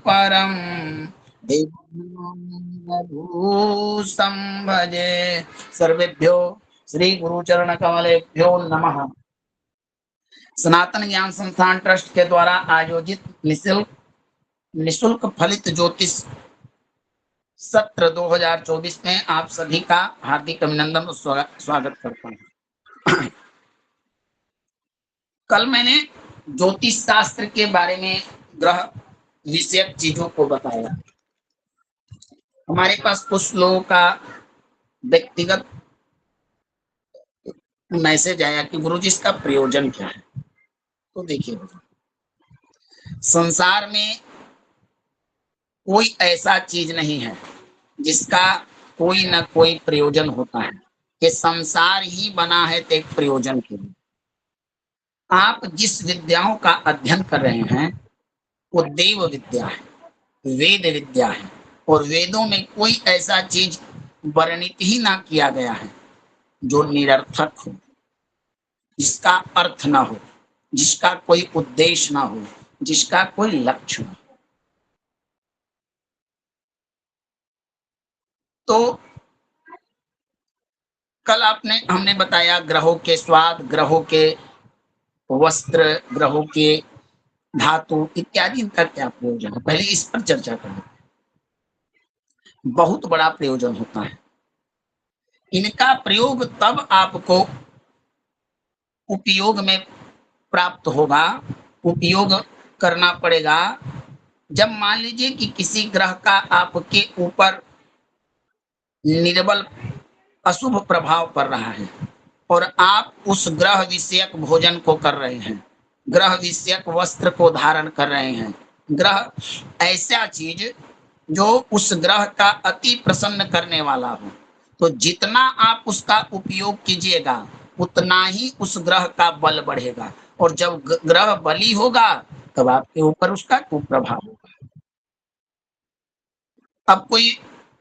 परम भूषं भजे। सर्वेभ्यो श्री गुरुचरण कमलेभ्यो नमः। सनातन ज्ञान संस्थान ट्रस्ट के द्वारा आयोजित निशुल्क फलित ज्योतिष सत्र 2024 में आप सभी का हार्दिक अभिनंदन और स्वागत करता हूँ। कल मैंने ज्योतिष शास्त्र के बारे में ग्रह विषयक चीजों को बताया। हमारे पास कुछ लोगों का व्यक्तिगत मैसेज आया कि गुरुजी इसका प्रयोजन क्या है। तो देखिए, संसार में कोई ऐसा चीज नहीं है जिसका कोई ना कोई प्रयोजन होता है। कि संसार ही बना है तो एक प्रयोजन के लिए। आप जिस विद्याओं का अध्ययन कर रहे हैं वो देव विद्या है, वेद विद्या है, और वेदों में कोई ऐसा चीज वर्णित ही ना किया गया है जो निरर्थक हो, जिसका अर्थ ना हो, जिसका कोई उद्देश्य ना हो, जिसका कोई लक्ष्य ना हो। तो कल हमने बताया ग्रहों के स्वाद, ग्रहों के वस्त्र, ग्रहों के धातु इत्यादि, इनका क्या प्रयोजन है, पहले इस पर चर्चा करें। बहुत बड़ा प्रयोजन होता है। इनका प्रयोग तब आपको उपयोग में प्राप्त होगा, उपयोग करना पड़ेगा, जब मान लीजिए कि किसी ग्रह का आपके ऊपर निर्बल अशुभ प्रभाव पड़ रहा है और आप उस ग्रह विषयक भोजन को कर रहे हैं, ग्रह विषयक वस्त्र को धारण कर रहे हैं, ग्रह ऐसा चीज जो उस ग्रह का अति प्रसन्न करने वाला हो, तो जितना आप उसका उपयोग कीजिएगा उतना ही उस ग्रह का बल बढ़ेगा, और जब ग्रह बली होगा तब आपके ऊपर उसका कुप्रभाव होगा। अब कोई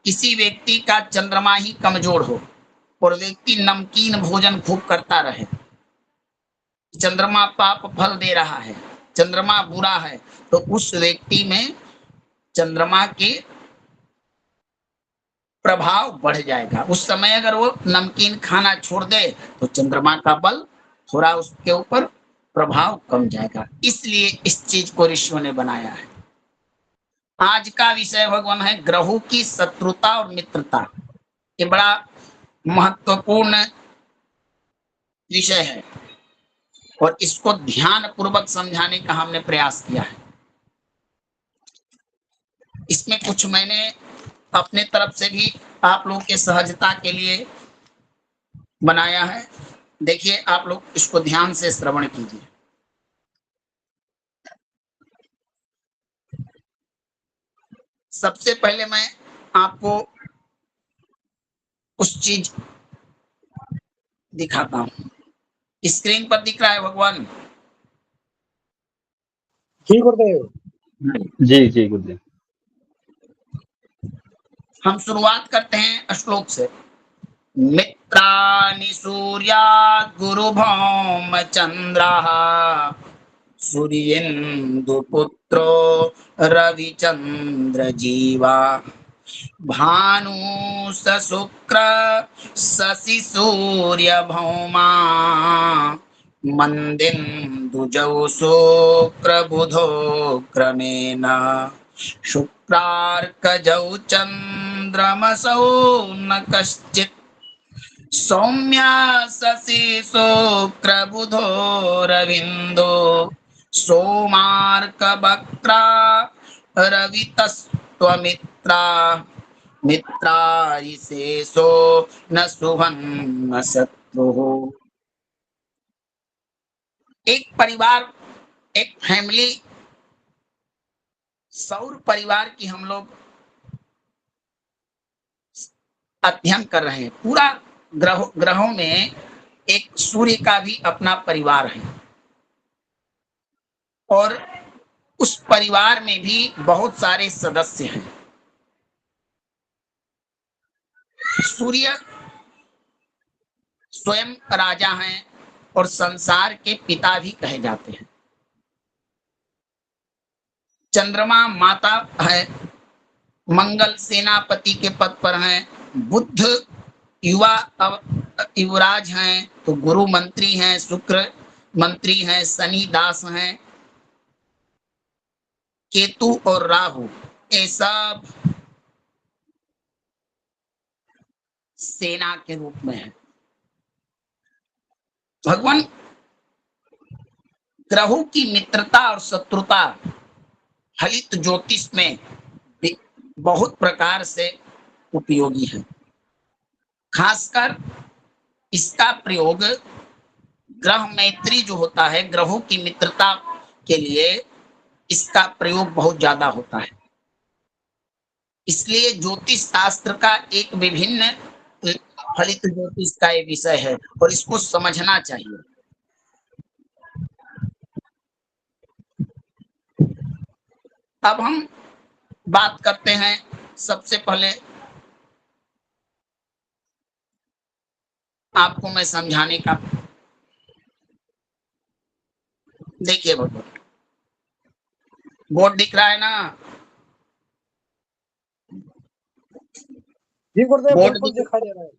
किसी व्यक्ति का चंद्रमा ही कमजोर हो और व्यक्ति नमकीन भोजन खूब करता रहे, चंद्रमा पाप फल दे रहा है, चंद्रमा बुरा है, तो उस व्यक्ति में चंद्रमा के प्रभाव बढ़ जाएगा। उस समय अगर वो नमकीन खाना छोड़ दे तो चंद्रमा का बल थोड़ा उसके ऊपर प्रभाव कम जाएगा। इसलिए इस चीज को ऋषियों ने बनाया है। आज का विषय भगवान है ग्रहों की शत्रुता और मित्रता। ये बड़ा महत्वपूर्ण विषय है और इसको ध्यान पूर्वक समझाने का हमने प्रयास किया है। इसमें कुछ मैंने अपने तरफ से भी आप लोगों के सहजता के लिए बनाया है। देखिए, आप लोग इसको ध्यान से श्रवण कीजिए। सबसे पहले मैं आपको कुछ चीज दिखाता हूं। स्क्रीन पर दिख रहा है भगवान? जी गुरुदेव। जी जी गुरुदेव। हम शुरुआत करते हैं श्लोक से। मित्राणि सूर्या गुरुभौम चंद्रः सूर्येन्दुपुत्रो रविचंद्र जीवा भानु स शुक्र शशि सूर्य भौमा मंदिन्दुजौ शुक्र बुधो क्रमेण शुक्रार्कजौ चंद्रमसौ न कश्चित् सौम्या शशि शुक्र बुधो रविन्दो सोमार्क वक्रा रवितस्त्वमित्रा मित्रारि शेषो न शुभं न शत्रुः। एक परिवार, एक फैमिली, सौर परिवार की हम लोग अध्ययन कर रहे हैं। पूरा ग्रहों में एक सूर्य का भी अपना परिवार है और उस परिवार में भी बहुत सारे सदस्य हैं। सूर्य स्वयं राजा हैं और संसार के पिता भी कहे जाते हैं। चंद्रमा माता है, मंगल सेनापति के पद पर हैं, बुध युवा युवराज हैं, तो गुरु मंत्री हैं, शुक्र मंत्री हैं, शनि दास हैं, केतु और राहु ये सब सेना के रूप में है। भगवान ग्रहों की मित्रता और शत्रुता हलित ज्योतिष में बहुत प्रकार से उपयोगी है। खासकर इसका प्रयोग ग्रह मैत्री जो होता है, ग्रहों की मित्रता के लिए इसका प्रयोग बहुत ज्यादा होता है। इसलिए ज्योतिष शास्त्र का एक विभिन्न फलित ज्योतिष का ये विषय है और इसको समझना चाहिए। अब हम बात करते हैं सबसे पहले आपको मैं समझाने का, देखिए बोर्ड दिख रहा है ना? जी गुरुदेव, बोर्ड बिल्कुल दिखा जा रहा है।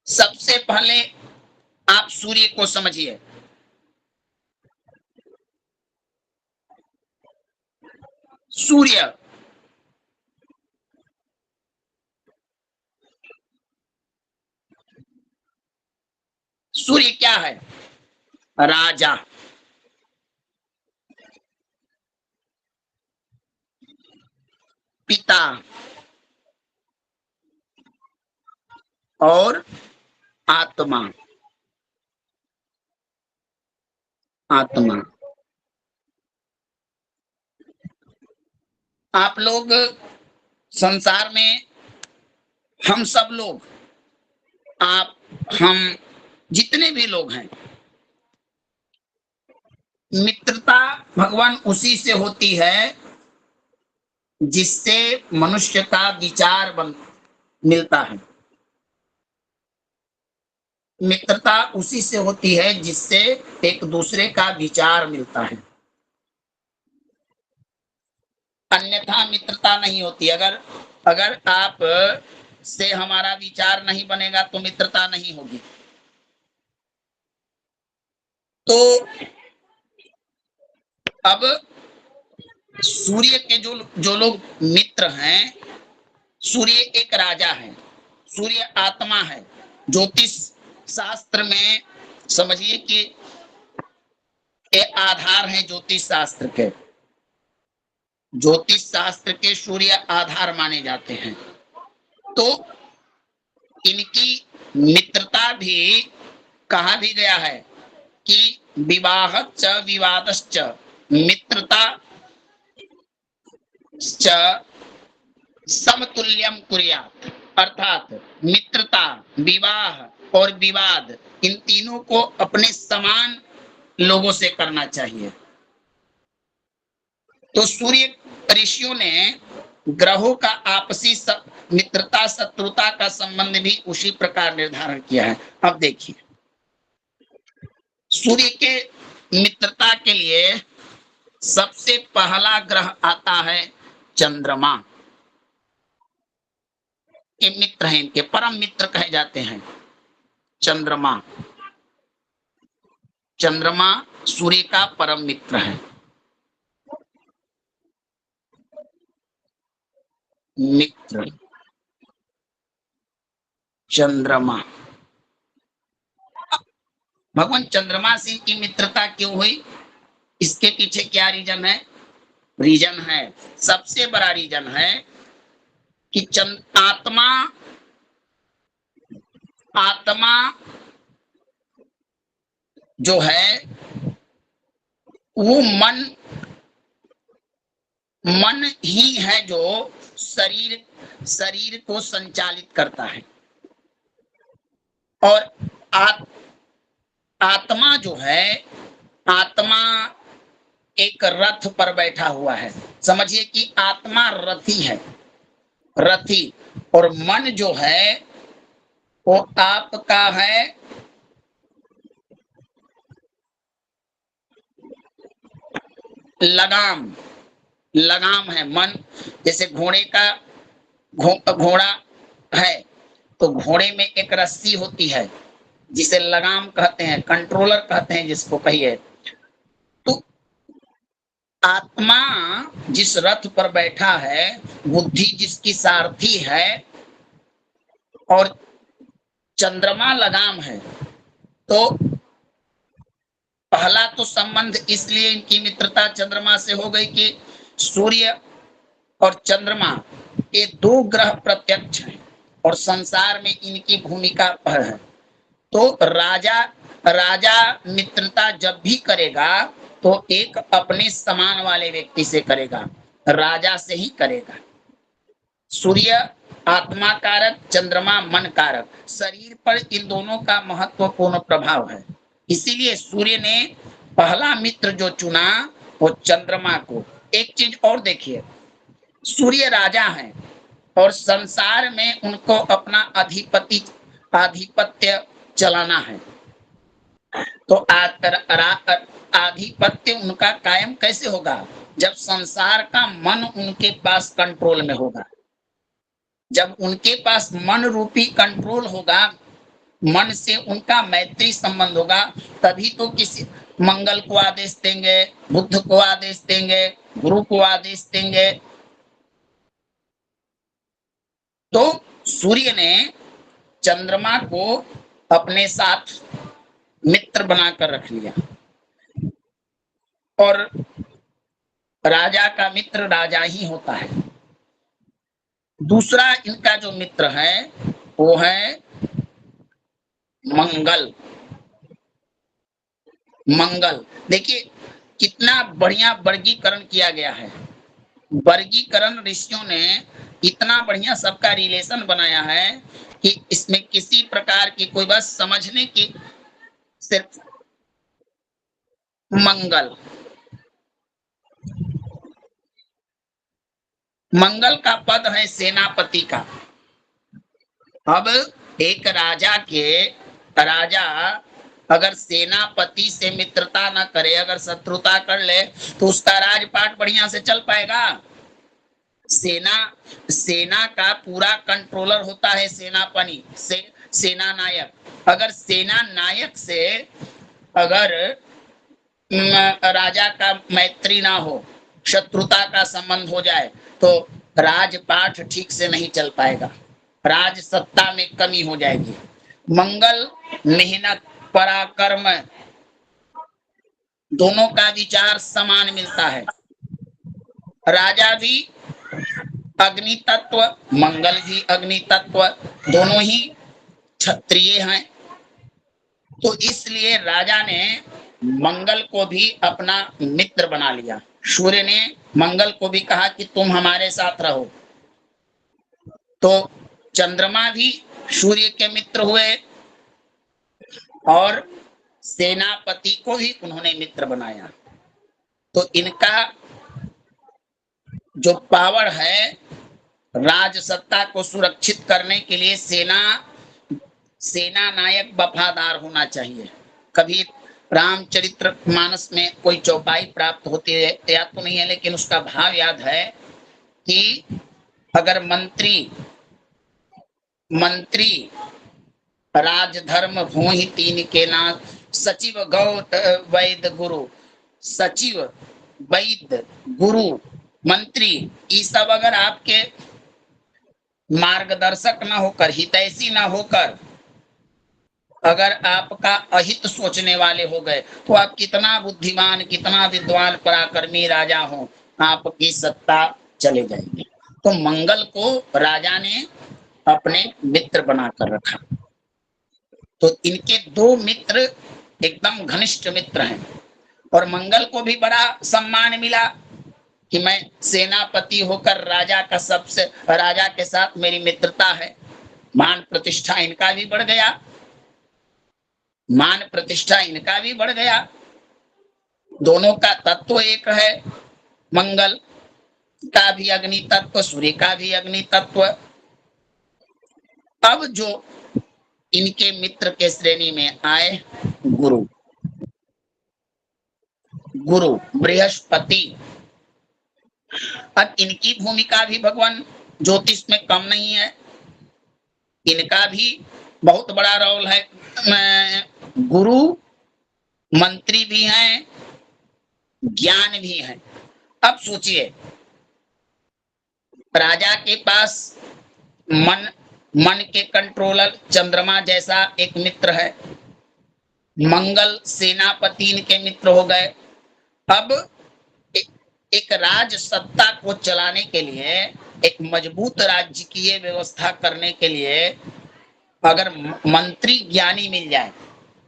सबसे पहले आप सूर्य को समझिए। सूर्य सूर्य क्या है? राजा। पिता और आत्मा। आत्मा आप लोग संसार में, हम सब लोग, आप हम जितने भी लोग हैं, मित्रता भगवान उसी से होती है जिससे मनुष्य का विचार मिलता है। मित्रता उसी से होती है जिससे एक दूसरे का विचार मिलता है, अन्यथा मित्रता नहीं होती। अगर अगर आप से हमारा विचार नहीं बनेगा तो मित्रता नहीं होगी। तो अब सूर्य के जो जो लोग मित्र हैं, सूर्य एक राजा है, सूर्य आत्मा है। ज्योतिष शास्त्र में समझिए कि ये आधार है ज्योतिष शास्त्र के। ज्योतिष शास्त्र के सूर्य आधार माने जाते हैं। तो इनकी मित्रता भी कहा भी गया है कि विवाहश्च विवादश्च मित्रता समतुल्यम कुर्यात्, अर्थात मित्रता, विवाह और विवाद इन तीनों को अपने समान लोगों से करना चाहिए। तो सूर्य ऋषियों ने ग्रहों का आपसी मित्रता शत्रुता का संबंध भी उसी प्रकार निर्धारण किया है। अब देखिए, सूर्य के मित्रता के लिए सबसे पहला ग्रह आता है चंद्रमा। ये मित्र हैं, इनके परम मित्र कहे जाते हैं चंद्रमा। चंद्रमा सूर्य का परम मित्र है। मित्र चंद्रमा। भगवान चंद्रमा से की मित्रता क्यों हुई? इसके पीछे क्या रीजन है? रीजन है, सबसे बड़ा रीजन है कि आत्मा आत्मा जो है वो मन ही है जो शरीर को संचालित करता है। और आत्मा जो है, आत्मा एक रथ पर बैठा हुआ है। समझिए कि आत्मा रथी है, रथी। और मन जो है वो आपका है लगाम, लगाम है मन। जैसे घोड़े का घोड़ा है तो घोड़े में एक रस्सी होती है जिसे लगाम कहते हैं, कंट्रोलर कहते हैं जिसको कहिए। तो आत्मा जिस रथ पर बैठा है, बुद्धि जिसकी सारथी है और चंद्रमा लगाम है। तो पहला तो संबंध इसलिए इनकी मित्रता चंद्रमा से हो गई कि सूर्य और चंद्रमा ये दो ग्रह प्रत्यक्ष हैं और संसार में इनकी भूमिका है। तो राजा राजा मित्रता जब भी करेगा तो एक अपने समान वाले व्यक्ति से करेगा, राजा से ही करेगा। सूर्य आत्मा कारक, चंद्रमा मन कारक, शरीर पर इन दोनों का महत्वपूर्ण प्रभाव है। इसीलिए सूर्य ने पहला मित्र जो चुना वो चंद्रमा को। एक चीज और देखिए, सूर्य राजा है और संसार में उनको अपना आधिपत्य चलाना है। तो आधिपत्य उनका कायम कैसे होगा? जब संसार का मन उनके पास कंट्रोल में होगा। जब उनके पास मन रूपी कंट्रोल होगा, मन से उनका मैत्री संबंध होगा, तभी तो किसी मंगल को आदेश देंगे, बुद्ध को आदेश देंगे, गुरु को आदेश देंगे। तो सूर्य ने चंद्रमा को अपने साथ मित्र बनाकर रख लिया और राजा का मित्र राजा ही होता है। दूसरा इनका जो मित्र है वो है मंगल। मंगल देखिए कितना बढ़िया वर्गीकरण किया गया है। वर्गीकरण ऋषियों ने इतना बढ़िया सबका रिलेशन बनाया है कि इसमें किसी प्रकार की कोई बस समझने की सिर्फ मंगल। मंगल का पद है सेनापति का। अब एक राजा अगर सेनापति से मित्रता न करे, अगर शत्रुता कर ले तो उसका राजपाट बढ़िया से चल पाएगा? सेना का पूरा कंट्रोलर होता है सेनापति से सेना नायक। अगर सेना नायक से अगर राजा का मैत्री ना हो, शत्रुता का संबंध हो जाए तो राजपाट ठीक से नहीं चल पाएगा, राज सत्ता में कमी हो जाएगी। मंगल मेहनत पराक्रम दोनों का विचार समान मिलता है। राजा भी अग्नि तत्व, मंगल भी अग्नि तत्व, दोनों ही क्षत्रिय हैं। तो इसलिए राजा ने मंगल को भी अपना मित्र बना लिया। सूर्य ने मंगल को भी कहा कि तुम हमारे साथ रहो। तो चंद्रमा भी सूर्य के मित्र हुए और सेनापति को भी उन्होंने मित्र बनाया। तो इनका जो पावर है, राज सत्ता को सुरक्षित करने के लिए सेना नायक वफादार होना चाहिए। कभी रामचरित्र मानस में कोई चौपाई प्राप्त होती है, याद तो नहीं है लेकिन उसका भाव याद है कि अगर मंत्री राजधर्म भूहि तीन के नाम, सचिव गौ वैद्य गुरु, सचिव वैद्य गुरु मंत्री, ये सब अगर आपके मार्गदर्शक ना होकर, हितैषी ना होकर अगर आपका अहित सोचने वाले हो गए तो आप कितना बुद्धिमान, कितना विद्वान पराक्रमी राजा हो, आपकी सत्ता चले जाएगी। तो मंगल को राजा ने अपने मित्र बनाकर रखा। तो इनके दो मित्र एकदम घनिष्ठ मित्र हैं और मंगल को भी बड़ा सम्मान मिला कि मैं सेनापति होकर राजा के साथ मेरी मित्रता है। मान प्रतिष्ठा इनका भी बढ़ गया, मान प्रतिष्ठा इनका भी बढ़ गया। दोनों का तत्व एक है, मंगल का भी अग्नि तत्व, सूर्य का भी अग्नि तत्व। अब जो इनके मित्र के श्रेणी में आए गुरु। गुरु बृहस्पति। अब इनकी भूमिका भी भगवान ज्योतिष में कम नहीं है, इनका भी बहुत बड़ा रोल है। गुरु मंत्री भी हैं, ज्ञान भी है। अब सोचिए, राजा के पास मन के कंट्रोलर चंद्रमा जैसा एक मित्र है, मंगल सेनापति इनके मित्र हो गए। अब एक राज सत्ता को चलाने के लिए, एक मजबूत राज्य की ये व्यवस्था करने के लिए अगर मंत्री ज्ञानी मिल जाए,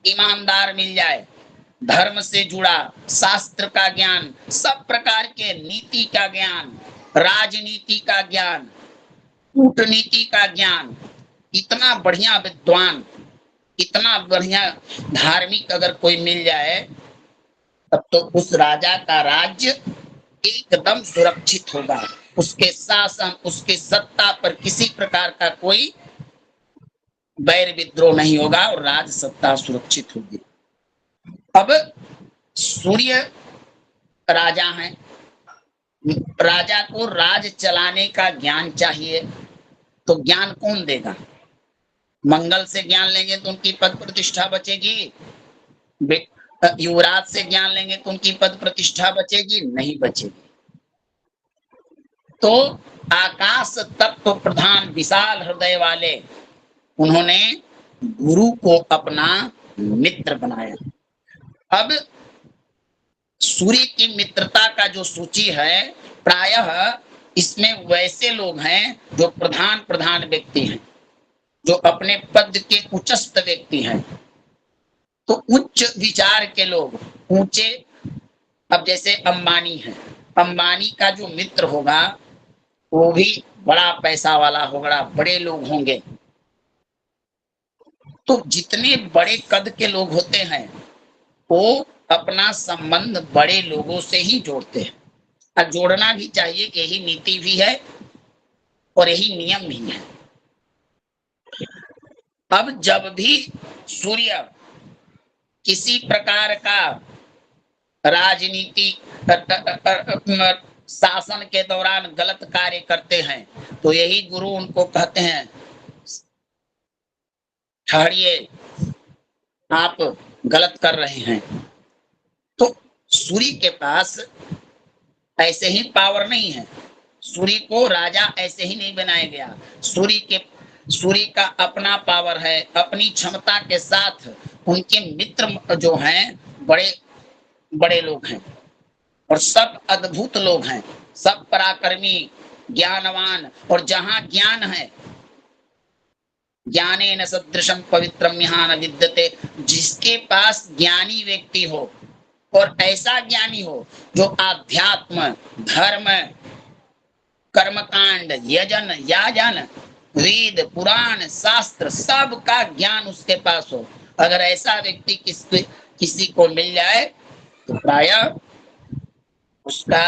ईमानदार मिल जाए, धर्म से जुड़ा, शास्त्र का ज्ञान, सब प्रकार के नीति का ज्ञान, राजनीति का ज्ञान, कूटनीति का ज्ञान, इतना बढ़िया विद्वान, इतना बढ़िया धार्मिक अगर कोई मिल जाए, तब तो उस राजा का राज्य एकदम सुरक्षित होगा। उसके शासन, उसके सत्ता पर किसी प्रकार का कोई वैर विद्रोह नहीं होगा और राज सत्ता सुरक्षित होगी। अब सूर्य राजा हैं, राजा को राज चलाने का ज्ञान चाहिए, तो ज्ञान कौन देगा? मंगल से ज्ञान लेंगे तो उनकी पद प्रतिष्ठा बचेगी, युवराज से ज्ञान लेंगे तो उनकी पद प्रतिष्ठा बचेगी? नहीं बचेगी। तो आकाश तत्व प्रधान विशाल हृदय वाले उन्होंने गुरु को अपना मित्र बनाया। अब सूर्य की मित्रता का जो सूची है, प्रायः इसमें वैसे लोग हैं जो प्रधान व्यक्ति हैं, जो अपने पद के उच्चस्थ व्यक्ति हैं, तो उच्च विचार के लोग, ऊंचे। अब जैसे अंबानी है, अंबानी का जो मित्र होगा वो भी बड़ा पैसा वाला होगा, बड़े लोग होंगे। तो जितने बड़े कद के लोग होते हैं वो अपना संबंध बड़े लोगों से ही जोड़ते हैं, और जोड़ना भी चाहिए, यही नीति भी है और यही नियम भी है। अब जब भी सूर्य किसी प्रकार का राजनीति शासन के दौरान गलत कार्य करते हैं, तो यही गुरु उनको कहते हैं, ठहरिए, आप गलत कर रहे हैं। तो सूर्य के पास ऐसे ही पावर नहीं है, सूर्य को राजा ऐसे ही नहीं बनाया गया। सूर्य का अपना पावर है, अपनी क्षमता के साथ उनके मित्र जो हैं बड़े बड़े लोग हैं, और सब अद्भुत लोग हैं, सब पराक्रमी, ज्ञानवान। और जहां ज्ञान है, ज्ञानेन सदृशम पवित्रम यहाँ न विद्यते, जिसके पास ज्ञानी व्यक्ति हो और ऐसा ज्ञानी हो जो आध्यात्म, धर्म, कर्मकांड, यजन, याजन, वेद, पुराण, शास्त्र, सब का ज्ञान उसके पास हो, अगर ऐसा व्यक्ति किसी को मिल जाए तो प्रायः उसका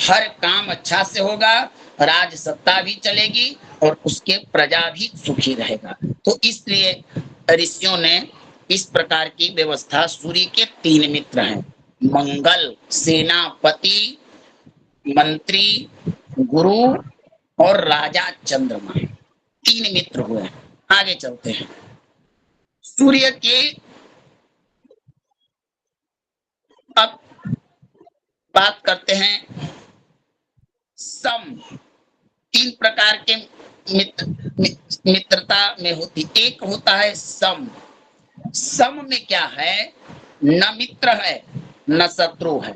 हर काम अच्छा से होगा, राज सत्ता भी चलेगी और उसके प्रजा भी सुखी रहेगा। तो इसलिए ऋषियों ने इस प्रकार की व्यवस्था, सूर्य के 3 मित्र हैं, मंगल सेनापति, मंत्री गुरु और राजा चंद्रमा, 3 मित्र हुए। आगे चलते हैं। सूर्य के अब बात करते हैं सम। 3 प्रकार के मित्रता में होती, एक होता है सम। सम में क्या है? न मित्र है न शत्रु है,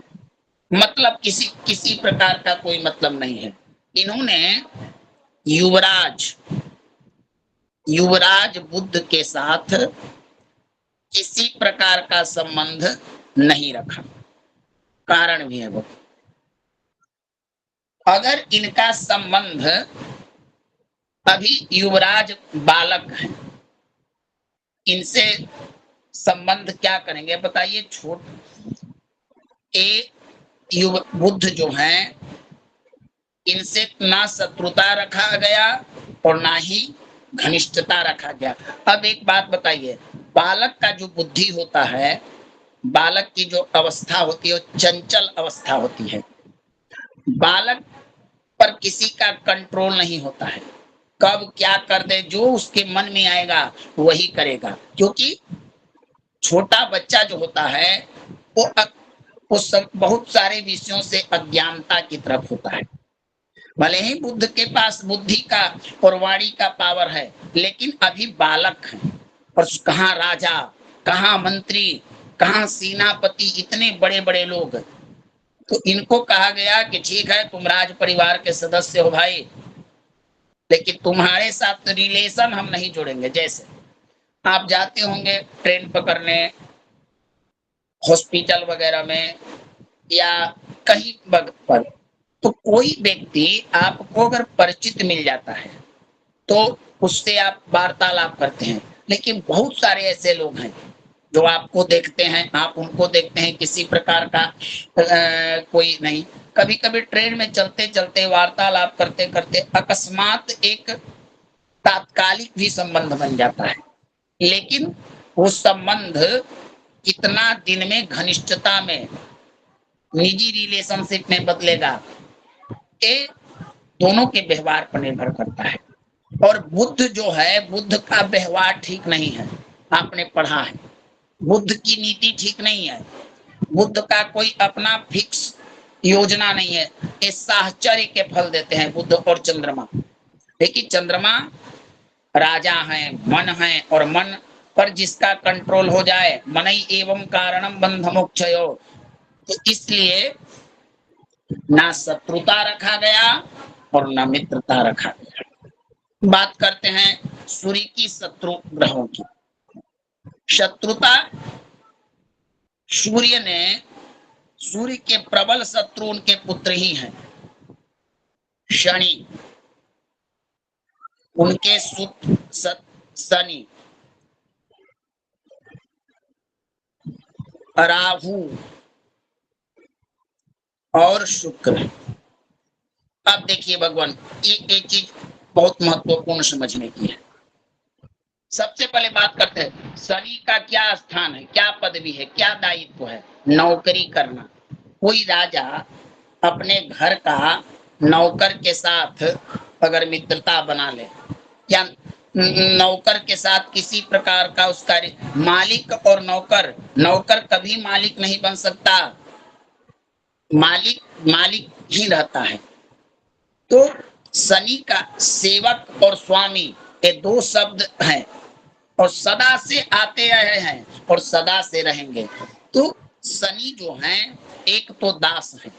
मतलब किसी प्रकार का कोई मतलब नहीं है। इन्होंने युवराज बुद्ध के साथ किसी प्रकार का संबंध नहीं रखा। कारण भी है वो, अगर इनका संबंध, अभी युवराज बालक हैं, इनसे संबंध क्या करेंगे बताइए? बुद्ध जो हैं, इनसे ना शत्रुता रखा गया और ना ही घनिष्ठता रखा गया। अब एक बात बताइए, बालक का जो बुद्धि होता है बालक की जो अवस्था होती है वो चंचल अवस्था होती है। बालक पर किसी का कंट्रोल नहीं होता है, कब क्या कर दे, जो उसके मन में आएगा वही करेगा। क्योंकि छोटा बच्चा जो होता है वो वो सब बहुत सारे विषयों से अज्ञानता की तरफ होता है। भले ही बुद्ध के पास बुद्धि का और वाणी का पावर है, लेकिन अभी बालक है। और कहाँ राजा, कहाँ मंत्री, कहाँ सेनापति, इतने बड़े बड़े लोग। तो इनको कहा गया कि ठीक है तुम राज परिवार के सदस्य हो भाई, लेकिन तुम्हारे साथ रिलेशन हम नहीं जोड़ेंगे। जैसे आप जाते होंगे ट्रेन पकड़ने, हॉस्पिटल वगैरह में या कहीं पर, तो कोई व्यक्ति आपको अगर परिचित मिल जाता है तो उससे आप वार्तालाप करते हैं। लेकिन बहुत सारे ऐसे लोग हैं जो आपको देखते हैं, आप उनको देखते हैं, किसी प्रकार का कोई नहीं। कभी कभी ट्रेन में चलते चलते वार्तालाप करते करते अकस्मात एक तात्कालिक भी संबंध बन जाता है, लेकिन वो संबंध कितना दिन में घनिष्ठता में, निजी रिलेशनशिप में बदलेगा, ये दोनों के व्यवहार पर निर्भर करता है। और बुद्ध जो है, बुद्ध का व्यवहार ठीक नहीं है, आपने पढ़ा है। बुद्ध की नीति ठीक नहीं है, बुद्ध का कोई अपना फिक्स योजना नहीं है। ये साहचर्य के फल देते हैं बुद्ध और चंद्रमा। देखिए चंद्रमा राजा है, मन है, और मन पर जिसका कंट्रोल हो जाए, मनई एवं कारणम बंध मोक्षयो। तो इसलिए ना शत्रुता रखा गया और ना मित्रता रखा गया। बात करते हैं सूर्य की शत्रु ग्रहों की। शत्रुता, सूर्य ने, सूर्य के प्रबल शत्रु उनके पुत्र ही हैं, शनि, उनके शनि, राहु और शुक्र। अब देखिए भगवान, ये चीज बहुत महत्वपूर्ण समझने की है। सबसे पहले बात करते हैं शनि का क्या स्थान है, क्या पदवी है, क्या दायित्व है। नौकरी करना। कोई राजा अपने घर का नौकर के साथ अगर मित्रता बना ले, या नौकर के साथ किसी प्रकार का उसका, मालिक और नौकर, नौकर कभी मालिक नहीं बन सकता, मालिक मालिक ही रहता है। तो शनि का सेवक और स्वामी, ये दो शब्द हैं, और सदा से आते रहे हैं और सदा से रहेंगे। तो शनि जो है एक तो दास है,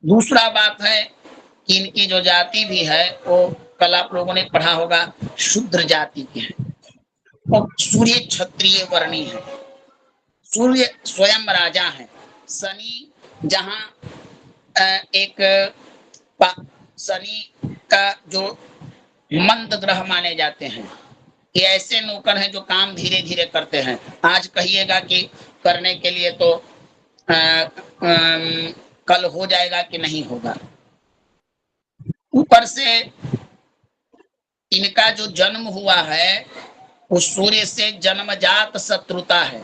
दूसरा बात है कि इनकी जो जाति भी है वो कल आप लोगों ने पढ़ा होगा, शूद्र जाति के हैं। और सूर्य क्षत्रिय वर्णी है, सूर्य स्वयं राजा है। शनि जहाँ एक शनि का जो मंद ग्रह माने जाते हैं, ये ऐसे नौकर हैं जो काम धीरे धीरे करते हैं। आज कहिएगा कि करने के लिए तो कल हो जाएगा कि नहीं होगा। ऊपर से इनका जो जन्म हुआ है उस सूर्य से जन्मजात शत्रुता है।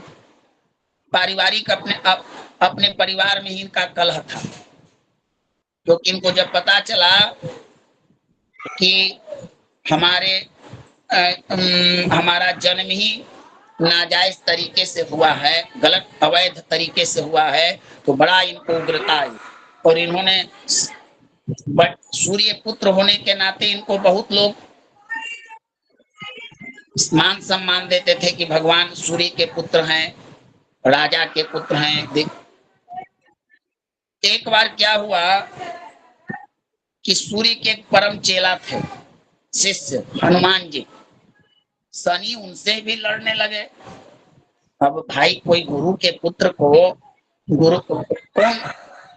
पारिवारिक अपने परिवार में ही इनका कलह था, क्योंकि इनको जब पता चला कि हमारा जन्म ही नाजायज तरीके से हुआ है, गलत अवैध तरीके से हुआ है, तो बड़ा इनको उग्रता आई। और इन्होंने सूर्य पुत्र होने के नाते इनको बहुत लोग मान सम्मान देते थे कि भगवान सूर्य के पुत्र हैं, राजा के पुत्र हैं। एक बार क्या हुआ कि सूर्य के एक परम चेला थे, शिष्य हनुमान जी, शनि उनसे भी लड़ने लगे। अब भाई कोई गुरु के पुत्र को, गुरु कौन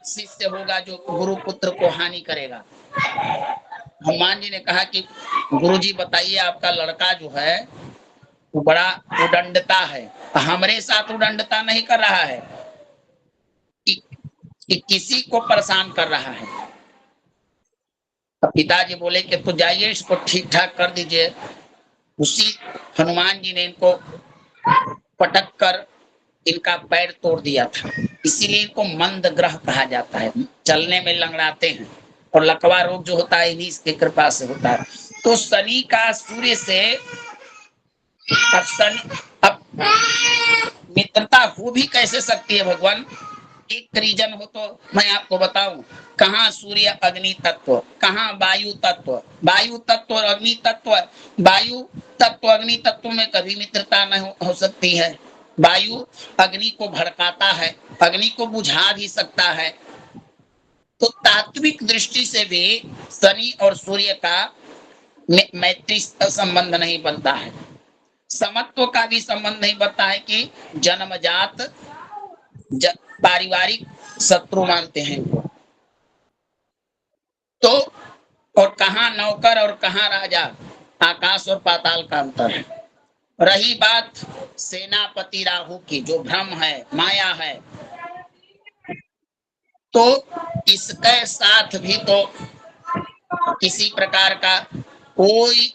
शिष्य होगा जो गुरु पुत्र को हानि करेगा। हनुमान जी ने कहा कि गुरुजी बताइए, आपका लड़का जो है वो बड़ा उदंडता है, हमारे साथ उदंडता नहीं कर रहा है कि किसी को परेशान कर रहा है। पिताजी बोले कि तो जाइए इसको ठीक ठाक कर दीजिए। उसी हनुमान जी ने इनको पटक कर इनका पैर तोड़ दिया था, इसीलिए इनको मंद ग्रह कहा जाता है। चलने में लंगड़ाते हैं और लकवा रोग जो होता है इन्हीं की कृपा से होता है। तो शनि का सूर्य से अब शनि अब मित्रता हो भी कैसे सकती है भगवान? एक रीजन हो तो मैं आपको बताऊं। कहाँ सूर्य अग्नि तत्व, कहाँ वायु तत्व। वायु तत्व और अग्नि तत्व, वायु तत्व अग्नि तत्व में कभी मित्रता नहीं हो सकती है। वायु अग्नि को भड़काता है, अग्नि को बुझा भी सकता है। तो तात्विक दृष्टि से भी शनि और सूर्य का मैत्री संबंध नहीं बनता है, समत्व का भी संबंध नहीं बनता है कि जन्मजात पारिवारिक शत्रु मानते हैं इनको। तो और कहाँ नौकर और कहाँ राजा, आकाश और पाताल का अंतर है। रही बात सेनापति राहु की, जो भ्रम है, माया है, तो इसके साथ भी तो किसी प्रकार का कोई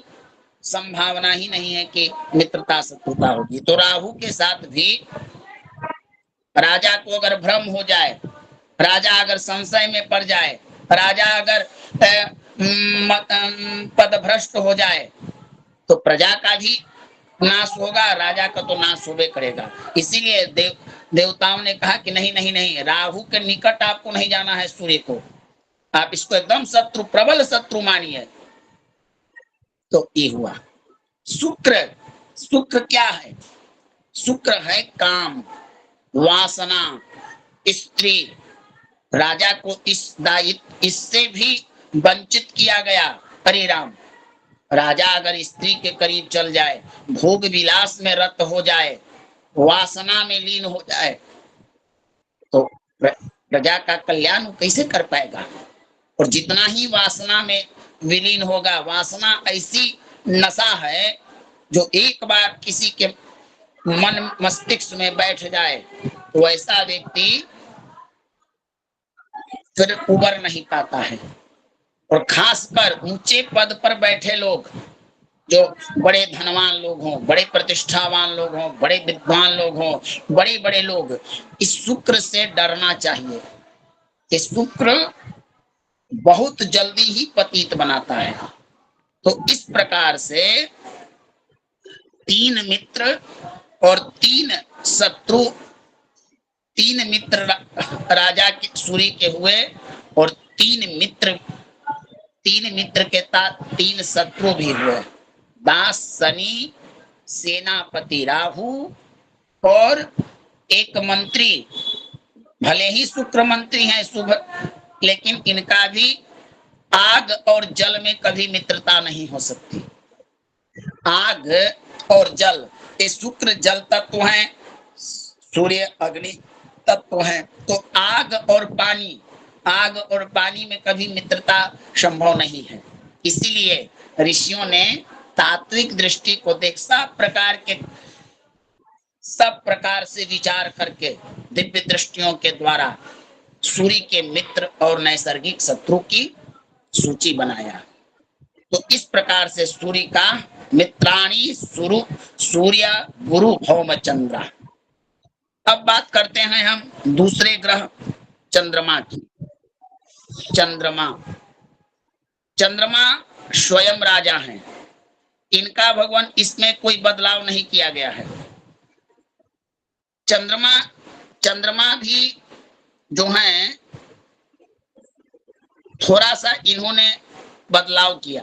संभावना ही नहीं है कि मित्रता शत्रुता होगी। तो राहु के साथ भी राजा को अगर भ्रम हो जाए, राजा अगर संशय में पड़ जाए, राजा अगर पदभ्रष्ट हो जाए, तो प्रजा का भी नाश होगा, राजा का तो नाश होबे करेगा। इसीलिए देवताओं ने कहा कि नहीं नहीं नहीं, राहु के निकट आपको नहीं जाना है सूर्य को, आप इसको एकदम शत्रु, प्रबल शत्रु मानिए। तो ये हुआ। शुक्र, शुक्र क्या है? शुक्र है काम, वासना, स्त्री। राजा को इस दायित्व, इससे भी वंचित किया गया। हरे राम, राजा अगर स्त्री के करीब चल जाए, भोग विलास में रत हो जाए, वासना में लीन हो जाए, तो प्रजा का कल्याण कैसे कर पाएगा? और जितना ही वासना में विलीन होगा, वासना ऐसी नशा है जो एक बार किसी के मन मस्तिष्क में बैठ जाए, तो ऐसा व्यक्ति फिर उबर नहीं पाता है। और खासकर ऊंचे पद पर बैठे लोग, जो बड़े धनवान लोग हों, बड़े प्रतिष्ठावान लोग हों, बड़े विद्वान लोग हों, बड़े बड़े लोग, इस शुक्र से डरना चाहिए। इस शुक्र बहुत जल्दी ही पतित बनाता है। तो इस प्रकार से 3 मित्र और 3 शत्रु, 3 मित्र राजा के सूर्य के हुए, और 3 मित्र के साथ 3 शत्रु भी हुए। दास शनि, सेनापति राहु, और एक मंत्री, भले ही शुक्र मंत्री हैं शुभ, लेकिन इनका भी आग और जल में कभी मित्रता नहीं हो सकती। आग और जल, ये शुक्र जल तत्व हैं, सूर्य अग्नि तत्व हैं। तो आग और पानी, आग और पानी में कभी मित्रता संभव नहीं है। इसीलिए ऋषियों ने तात्विक दृष्टि को देख सब प्रकार से विचार करके दिव्य दृष्टियों के द्वारा सूर्य के मित्र और नैसर्गिक शत्रु की सूची बनाया। तो इस प्रकार से सूर्य का मित्राणी सूर्य गुरु भौम चंद्र। अब बात करते हैं हम दूसरे ग्रह चंद्रमा की। चंद्रमा, चंद्रमा स्वयं राजा हैं, इनका भगवान इसमें कोई बदलाव नहीं किया गया है। चंद्रमा भी जो है थोड़ा सा इन्होंने बदलाव किया।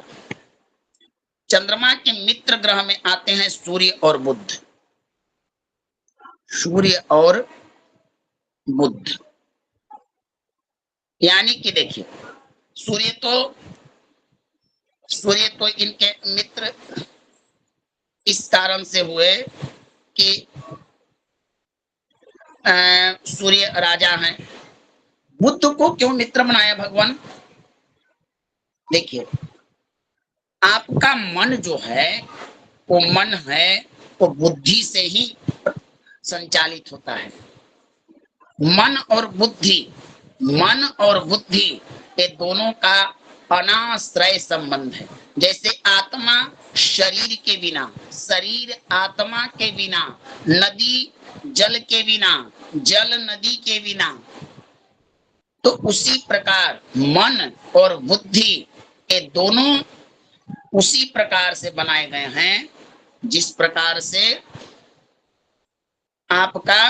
चंद्रमा के मित्र ग्रह में आते हैं सूर्य और बुध। सूर्य और बुध यानी कि देखिए, सूर्य तो इनके मित्र इस कारण से हुए कि सूर्य राजा हैं। बुध को क्यों मित्र बनाया भगवान? देखिए, आपका मन जो है, वो मन है, वो बुद्धि से ही संचालित होता है। मन और बुद्धि ये दोनों का अनाश्रय संबंध है। जैसे आत्मा शरीर के बिना, शरीर आत्मा के बिना, नदी जल के बिना, जल नदी के बिना, तो उसी प्रकार मन और बुद्धि ये दोनों उसी प्रकार से बनाए गए हैं जिस प्रकार से आपका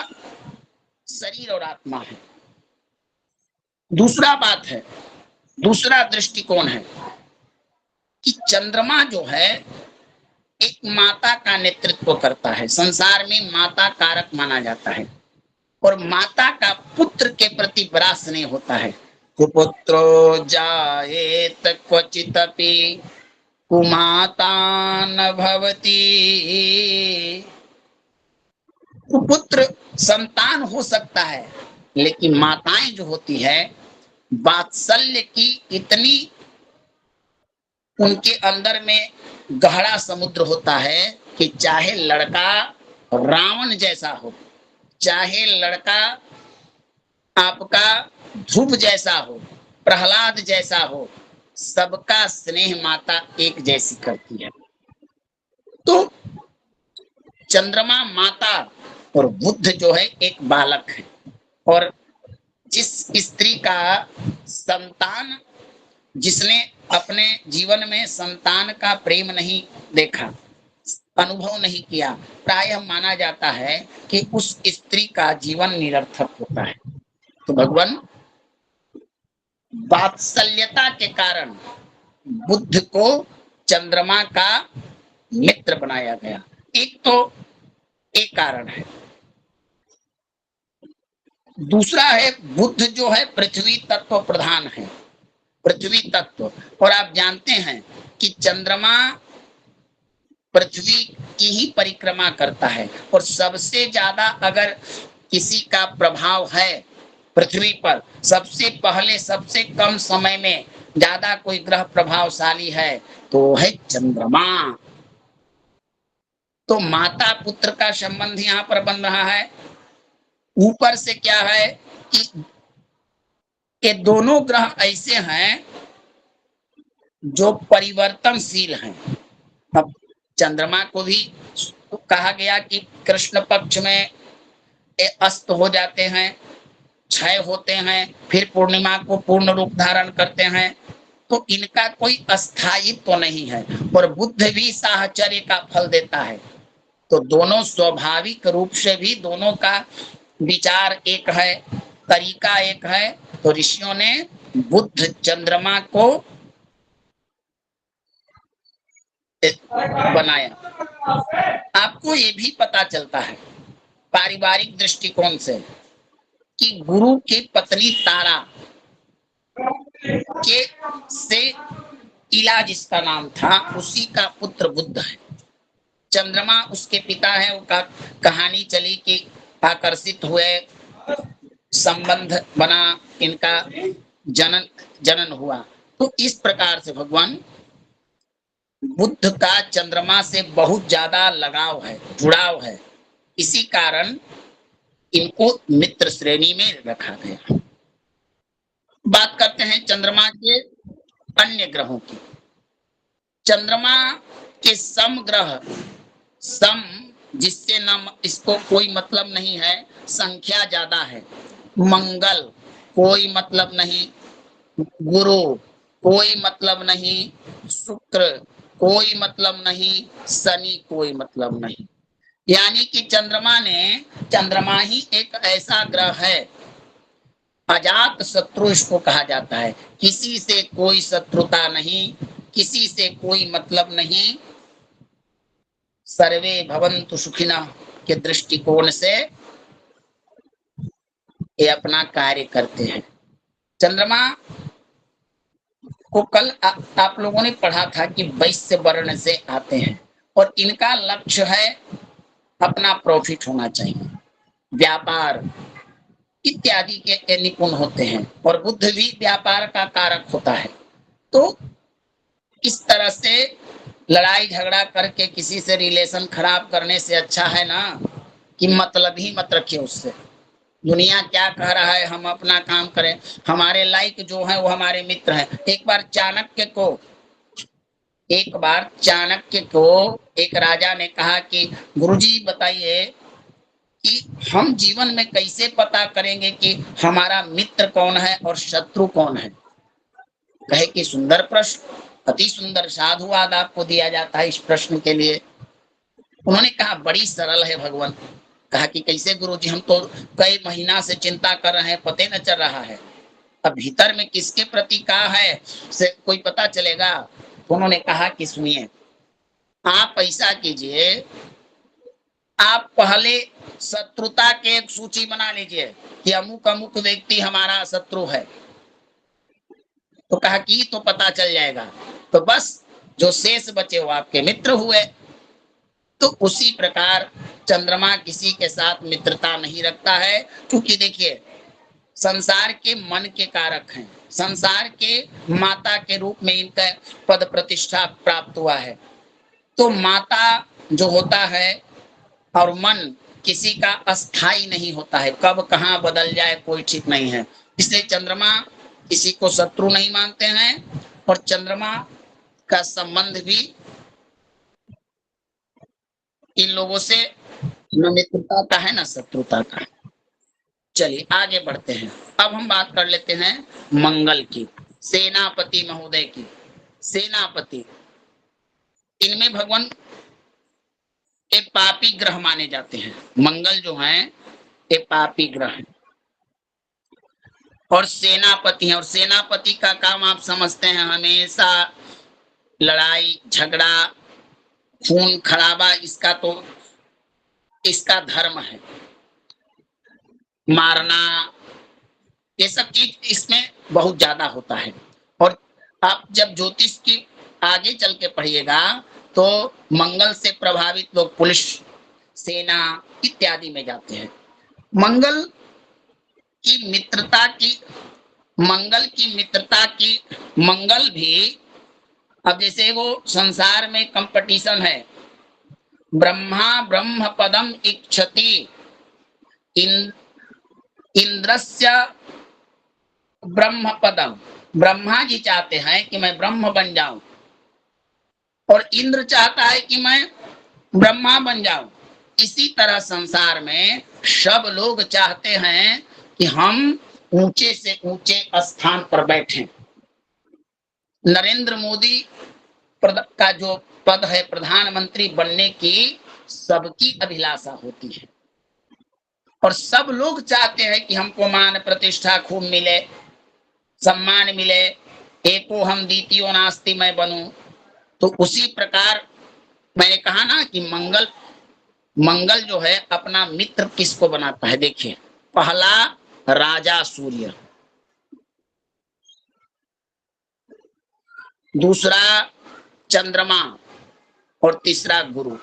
शरीर और आत्मा है। दूसरा बात है, दूसरा दृष्टिकोण है कि चंद्रमा जो है एक माता का नेतृत्व करता है, संसार में माता कारक माना जाता है और माता का पुत्र के प्रति बड़ा स्नेह होता है। कुपुत्रो जायेत क्वचिदपि कुमाता न भवति। कुपुत्र संतान हो सकता है, लेकिन माताएं जो होती है वात्सल्य की इतनी उनके अंदर में गहरा समुद्र होता है कि चाहे लड़का रावण जैसा हो, चाहे लड़का आपका ध्रुव जैसा हो, प्रहलाद जैसा हो, सबका स्नेह माता एक जैसी करती है। तो चंद्रमा माता और बुध जो है एक बालक है, और जिस स्त्री का संतान, जिसने अपने जीवन में संतान का प्रेम नहीं देखा, अनुभव नहीं किया, प्रायः माना जाता है कि उस स्त्री का जीवन निरर्थक होता है। तो भगवान वात्सल्यता के कारण बुद्ध को चंद्रमा का मित्र बनाया गया। एक तो एक कारण है। दूसरा है बुद्ध जो है पृथ्वी तत्व प्रधान है, पृथ्वी तत्व। और आप जानते हैं कि चंद्रमा पृथ्वी की ही परिक्रमा करता है, और सबसे ज्यादा अगर किसी का प्रभाव है पृथ्वी पर, सबसे पहले सबसे कम समय में ज्यादा कोई ग्रह प्रभावशाली है तो है चंद्रमा। तो माता पुत्र का संबंध यहाँ पर बन रहा है। ऊपर से क्या है कि ये दोनों ग्रह ऐसे हैं जो परिवर्तनशील हैं। अब चंद्रमा को भी कहा गया कि कृष्ण पक्ष में अस्त हो जाते हैं, क्षय होते हैं, फिर पूर्णिमा को पूर्ण रूप धारण करते हैं, तो इनका कोई अस्थायित्व तो नहीं है। और बुद्ध भी साहचर्य का फल देता है। तो दोनों स्वाभाविक रूप से भी दोनों का विचार एक है, तरीका एक है। तो ऋषियों ने बुद्ध चंद्रमा को बनाया। आपको ये भी पता चलता है पारिवारिक दृष्टिकोण से कि गुरु की पत्नी तारा के से इला जिसका नाम था, उसी का पुत्र बुद्ध है। चंद्रमा उसके पिता है। वो कहानी चली कि आकर्षित हुए, संबंध बना, इनका जनन हुआ। तो इस प्रकार से भगवान बुद्ध का चंद्रमा से बहुत ज्यादा लगाव है, जुड़ाव है। इसी कारण इनको मित्र श्रेणी में रखा गया। बात करते हैं चंद्रमा के अन्य ग्रहों की। चंद्रमा के सम ग्रह, सम जिससे न इसको कोई मतलब नहीं है, संख्या ज्यादा है। मंगल कोई मतलब नहीं, गुरु कोई मतलब नहीं, शुक्र कोई मतलब नहीं, शनि कोई मतलब नहीं। यानी कि चंद्रमा ही एक ऐसा ग्रह है, अजात शत्रु इसको कहा जाता है। किसी से कोई शत्रुता नहीं, किसी से कोई मतलब नहीं, सर्वे भवन्तु सुखिनः के दृष्टिकोण से ये अपना कार्य करते हैं। चंद्रमा को कल आप लोगों ने पढ़ा था कि वैश्य वर्ण से आते हैं, और इनका लक्ष्य है अपना प्रॉफिट होना चाहिए, व्यापार इत्यादि के निपुण होते हैं। और बुद्ध भी व्यापार का कारक होता है। तो इस तरह से लड़ाई झगड़ा करके किसी से रिलेशन खराब करने से अच्छा है ना कि मतलब ही मत रखिए उससे। दुनिया क्या कह रहा है, हम अपना काम करें, हमारे लायक जो है वो हमारे मित्र हैं। एक बार चाणक्य को एक बार चाणक्य को एक राजा ने कहा कि गुरुजी बताइए कि हम जीवन में कैसे पता करेंगे कि हमारा मित्र कौन है और शत्रु कौन है। कहे कि सुंदर प्रश्न, अति सुंदर साधुवाद आपको दिया जाता है इस प्रश्न के लिए। उन्होंने कहा बड़ी सरल है भगवान। कहा कि कैसे गुरुजी, हम तो कई महीना से चिंता कर रहे हैं, पते न चल रहा है, अब भीतर में किसके प्रति का है से कोई पता चलेगा। तो उन्होंने कहा कि सुनिए, आप ऐसा कीजिए, आप पहले शत्रुता के एक सूची बना लीजिए कि अमुक अमुक व्यक्ति हमारा शत्रु है। तो कहा कि तो पता चल जाएगा, तो बस जो शेष बचे वो आपके मित्र हुए। तो उसी प्रकार चंद्रमा किसी के साथ मित्रता नहीं रखता है, क्योंकि देखिए संसार के मन के कारक हैं, संसार के माता के रूप में इनका पद प्रतिष्ठा प्राप्त हुआ है। तो माता जो होता है और मन किसी का अस्थाई नहीं होता है, कब कहाँ बदल जाए कोई ठीक नहीं है। इसलिए चंद्रमा किसी को शत्रु नहीं मानते हैं और चंद्रमा का संबंध भी इन लोगों से न मित्रता का है न शत्रुता का। चलिए आगे बढ़ते हैं। अब हम बात कर लेते हैं मंगल की, सेनापति महोदय की। सेनापति, इनमें भगवान ये पापी ग्रह माने जाते हैं। मंगल जो है ये पापी ग्रह है और सेनापति है। और सेनापति का काम आप समझते हैं, हमेशा लड़ाई झगड़ा खून खराबा, इसका तो इसका धर्म है, मारना, ये सब चीज इसमें बहुत ज्यादा होता है। और आप जब ज्योतिष की आगे चल के पढ़िएगा तो मंगल से प्रभावित लोग पुलिस, सेना इत्यादि में जाते हैं। मंगल की मित्रता की, मंगल की मित्रता की, मंगल भी अब जैसे वो संसार में कंपटीशन है, ब्रह्मा ब्रह्म पदम इच्छति, इंद्रस्य ब्रह्म पदम, ब्रह्मा जी चाहते हैं कि मैं ब्रह्म बन जाऊं और इंद्र चाहता है कि मैं ब्रह्मा बन जाऊं। इसी तरह संसार में सब लोग चाहते हैं कि हम ऊंचे से ऊंचे स्थान पर बैठें। नरेंद्र मोदी का जो पद है प्रधानमंत्री बनने की, सबकी अभिलाषा होती है और सब लोग चाहते हैं कि हमको मान प्रतिष्ठा खूब मिले, सम्मान मिले, एको हम द्वितीयो नास्ति मैं बनूं। तो उसी प्रकार मैंने कहा ना कि मंगल, मंगल जो है अपना मित्र किसको बनाता है। देखिए, पहला राजा सूर्य, दूसरा चंद्रमा और तीसरा गुरु।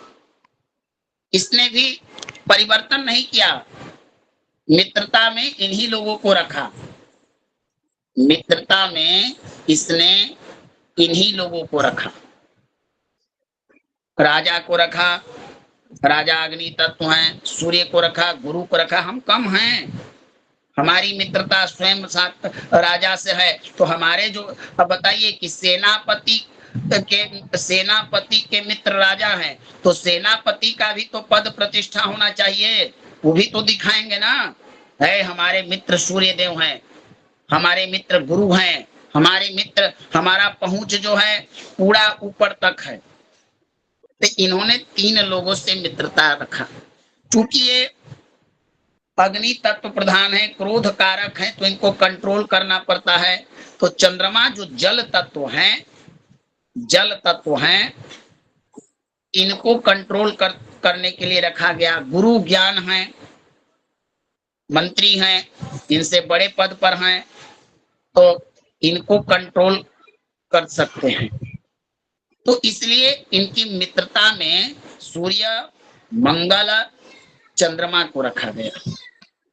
इसने भी परिवर्तन नहीं किया, मित्रता में इन्हीं लोगों को रखा, मित्रता में इसने इन्हीं लोगों को रखा। राजा को रखा, राजा अग्नि तत्व हैं, सूर्य को रखा, गुरु को रखा। हम कम हैं, हमारी मित्रता स्वयं साथ राजा से है। तो हमारे जो, अब बताइए कि सेनापति के मित्र राजा हैं, तो सेनापति का भी तो पद प्रतिष्ठा होना चाहिए, वो भी तो दिखाएंगे ना। है हमारे मित्र सूर्य देव हैं, हमारे मित्र गुरु हैं, हमारे मित्र, हमारा पहुंच जो है पूरा ऊपर तक है। तो इन्होंने तीन लोगों से मित्रता रखा। चूंकि ये अग्नि तत्व प्रधान है, क्रोध कारक है, तो इनको कंट्रोल करना पड़ता है। तो चंद्रमा जो जल तत्व हैं, जल तत्व हैं, इनको कंट्रोल करने के लिए रखा गया। गुरु ज्ञान है, मंत्री हैं, इनसे बड़े पद पर हैं, तो इनको कंट्रोल कर सकते हैं। तो इसलिए इनकी मित्रता में सूर्य, मंगल, चंद्रमा को रखा गया।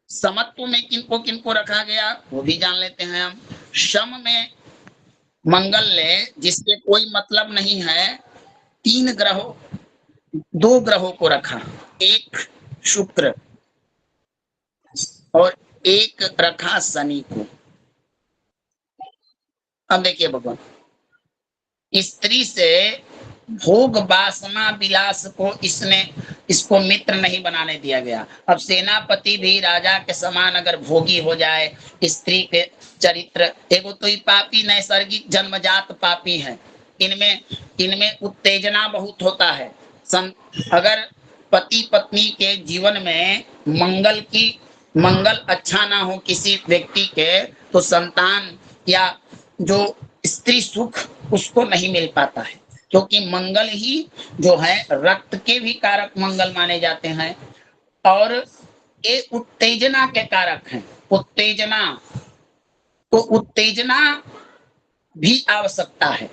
समत्व में किनको किनको रखा गया वो भी जान लेते हैं हम। सम में मंगल ने, जिससे कोई मतलब नहीं है, तीन ग्रहों, दो ग्रहों को रखा, एक शुक्र और एक रखा शनि को। अब देखिए भगवान, स्त्री से भोग वासना विलास को इसको मित्र नहीं बनाने दिया गया। अब सेनापति भी राजा के समान अगर भोगी हो जाए, स्त्री के चरित्र, एगो तो ये पापी नैसर्गिक जन्मजात पापी है, इनमें इनमें उत्तेजना बहुत होता है। अगर पति पत्नी के जीवन में मंगल अच्छा ना हो किसी व्यक्ति के, तो संतान या जो स्त्री सुख उसको नहीं मिल पाता है, क्योंकि मंगल ही जो है रक्त के भी कारक मंगल माने जाते हैं, और ये उत्तेजना के कारक हैं। उत्तेजना भी आवश्यकता है।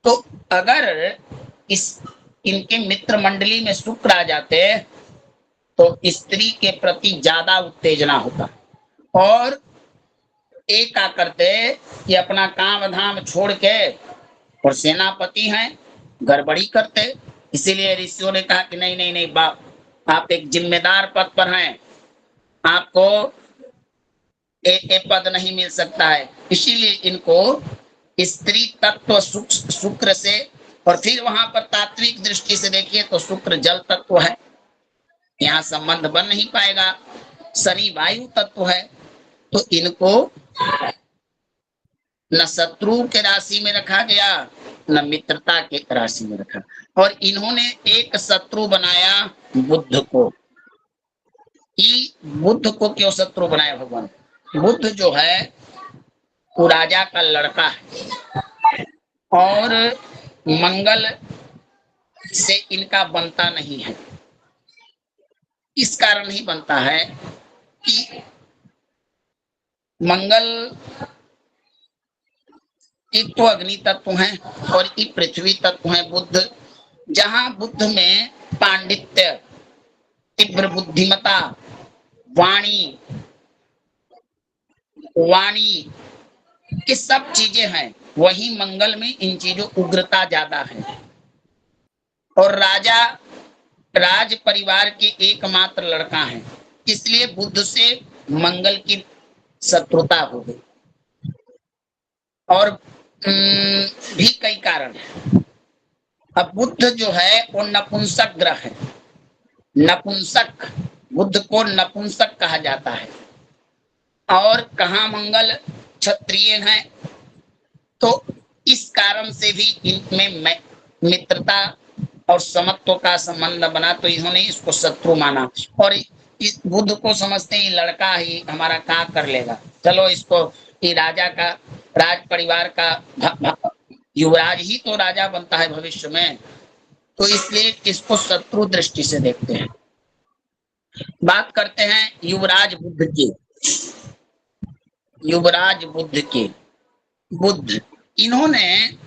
तो अगर इस इनके मित्र मंडली में शुक्र आ जाते तो स्त्री के प्रति ज्यादा उत्तेजना होता, और एक क्या करते कि अपना काम धाम छोड़ के, और सेनापति हैं, गड़बड़ी करते। इसीलिए ऋषियों ने कहा कि नहीं नहीं नहीं बाप, आप एक जिम्मेदार पद पर हैं, आपको एक पद नहीं मिल सकता है। इसीलिए इनको स्त्री तत्व शुक्र से, और फिर वहां पर तात्विक दृष्टि से देखिए तो शुक्र जल तत्व है, यहाँ संबंध बन नहीं पाएगा। शनि वायु तत्व है, तो इनको न शत्रु के राशि में रखा गया, न मित्रता के राशि में रखा, और इन्होंने एक शत्रु बनाया बुद्ध को। बुद्ध को क्यों शत्रु बनाया भगवान? बुद्ध जो है वो राजा का लड़का है, और मंगल से इनका बनता नहीं है। इस कारण नहीं बनता है कि मंगल एक तो अग्नि तत्व है और एक पृथ्वी तत्व है बुद्ध। जहां बुद्ध में पांडित्य, तीव्र बुद्धिमता, वाणी ये सब चीजें हैं, वही मंगल में इन चीजों उग्रता ज्यादा है। और राजा राज परिवार के एकमात्र लड़का है, इसलिए बुद्ध से मंगल की शत्रुता हो गई। और भी कई कारण है। अब बुद्ध जो है वो नपुंसक ग्रह है, नपुंसक, बुद्ध को नपुंसक कहा जाता है। और कहाँ मंगल क्षत्रिय है, तो इस कारण से भी इनमें मित्रता और समत्व का संबंध बना, तो इन्होंने इसको शत्रु माना। और इस बुद्ध को समझते ही लड़का ही हमारा क्या कर लेगा, चलो इसको, ये राजा का, राज परिवार का युवराज ही तो राजा बनता है भविष्य में, तो इसलिए इसको शत्रु दृष्टि से देखते हैं। बात करते हैं युवराज बुद्ध की। युवराज बुद्ध के, बुद्ध इन्होंने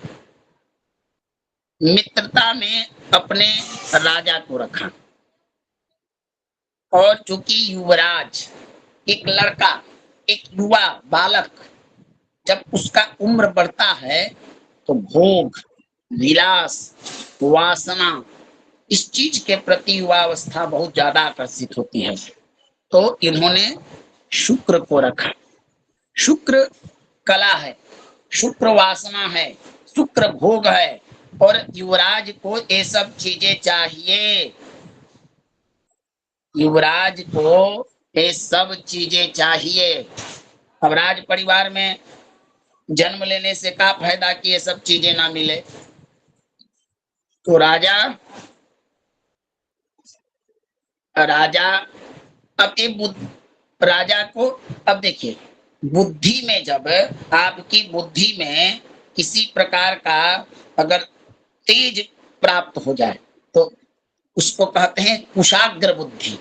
मित्रता में अपने राजा को रखा, और चूंकि युवराज एक लड़का, एक युवा बालक, जब उसका उम्र बढ़ता है तो भोग, विलास, वासना, इस चीज के प्रति युवावस्था बहुत ज्यादा आकर्षित होती है। तो इन्होंने शुक्र को रखा। शुक्र कला है, शुक्र वासना है, शुक्र भोग है, और युवराज को ये सब चीजें चाहिए। युवराज को ये सब चीजें चाहिए। अब राज परिवार में जन्म लेने से क्या फायदा कि ये सब चीजें ना मिले? तो राजा अब ये राजा को, अब देखिए बुद्धि में, जब आपकी बुद्धि में किसी प्रकार का अगर तेज प्राप्त हो जाए तो उसको कहते हैं कुशाग्र बुद्धि।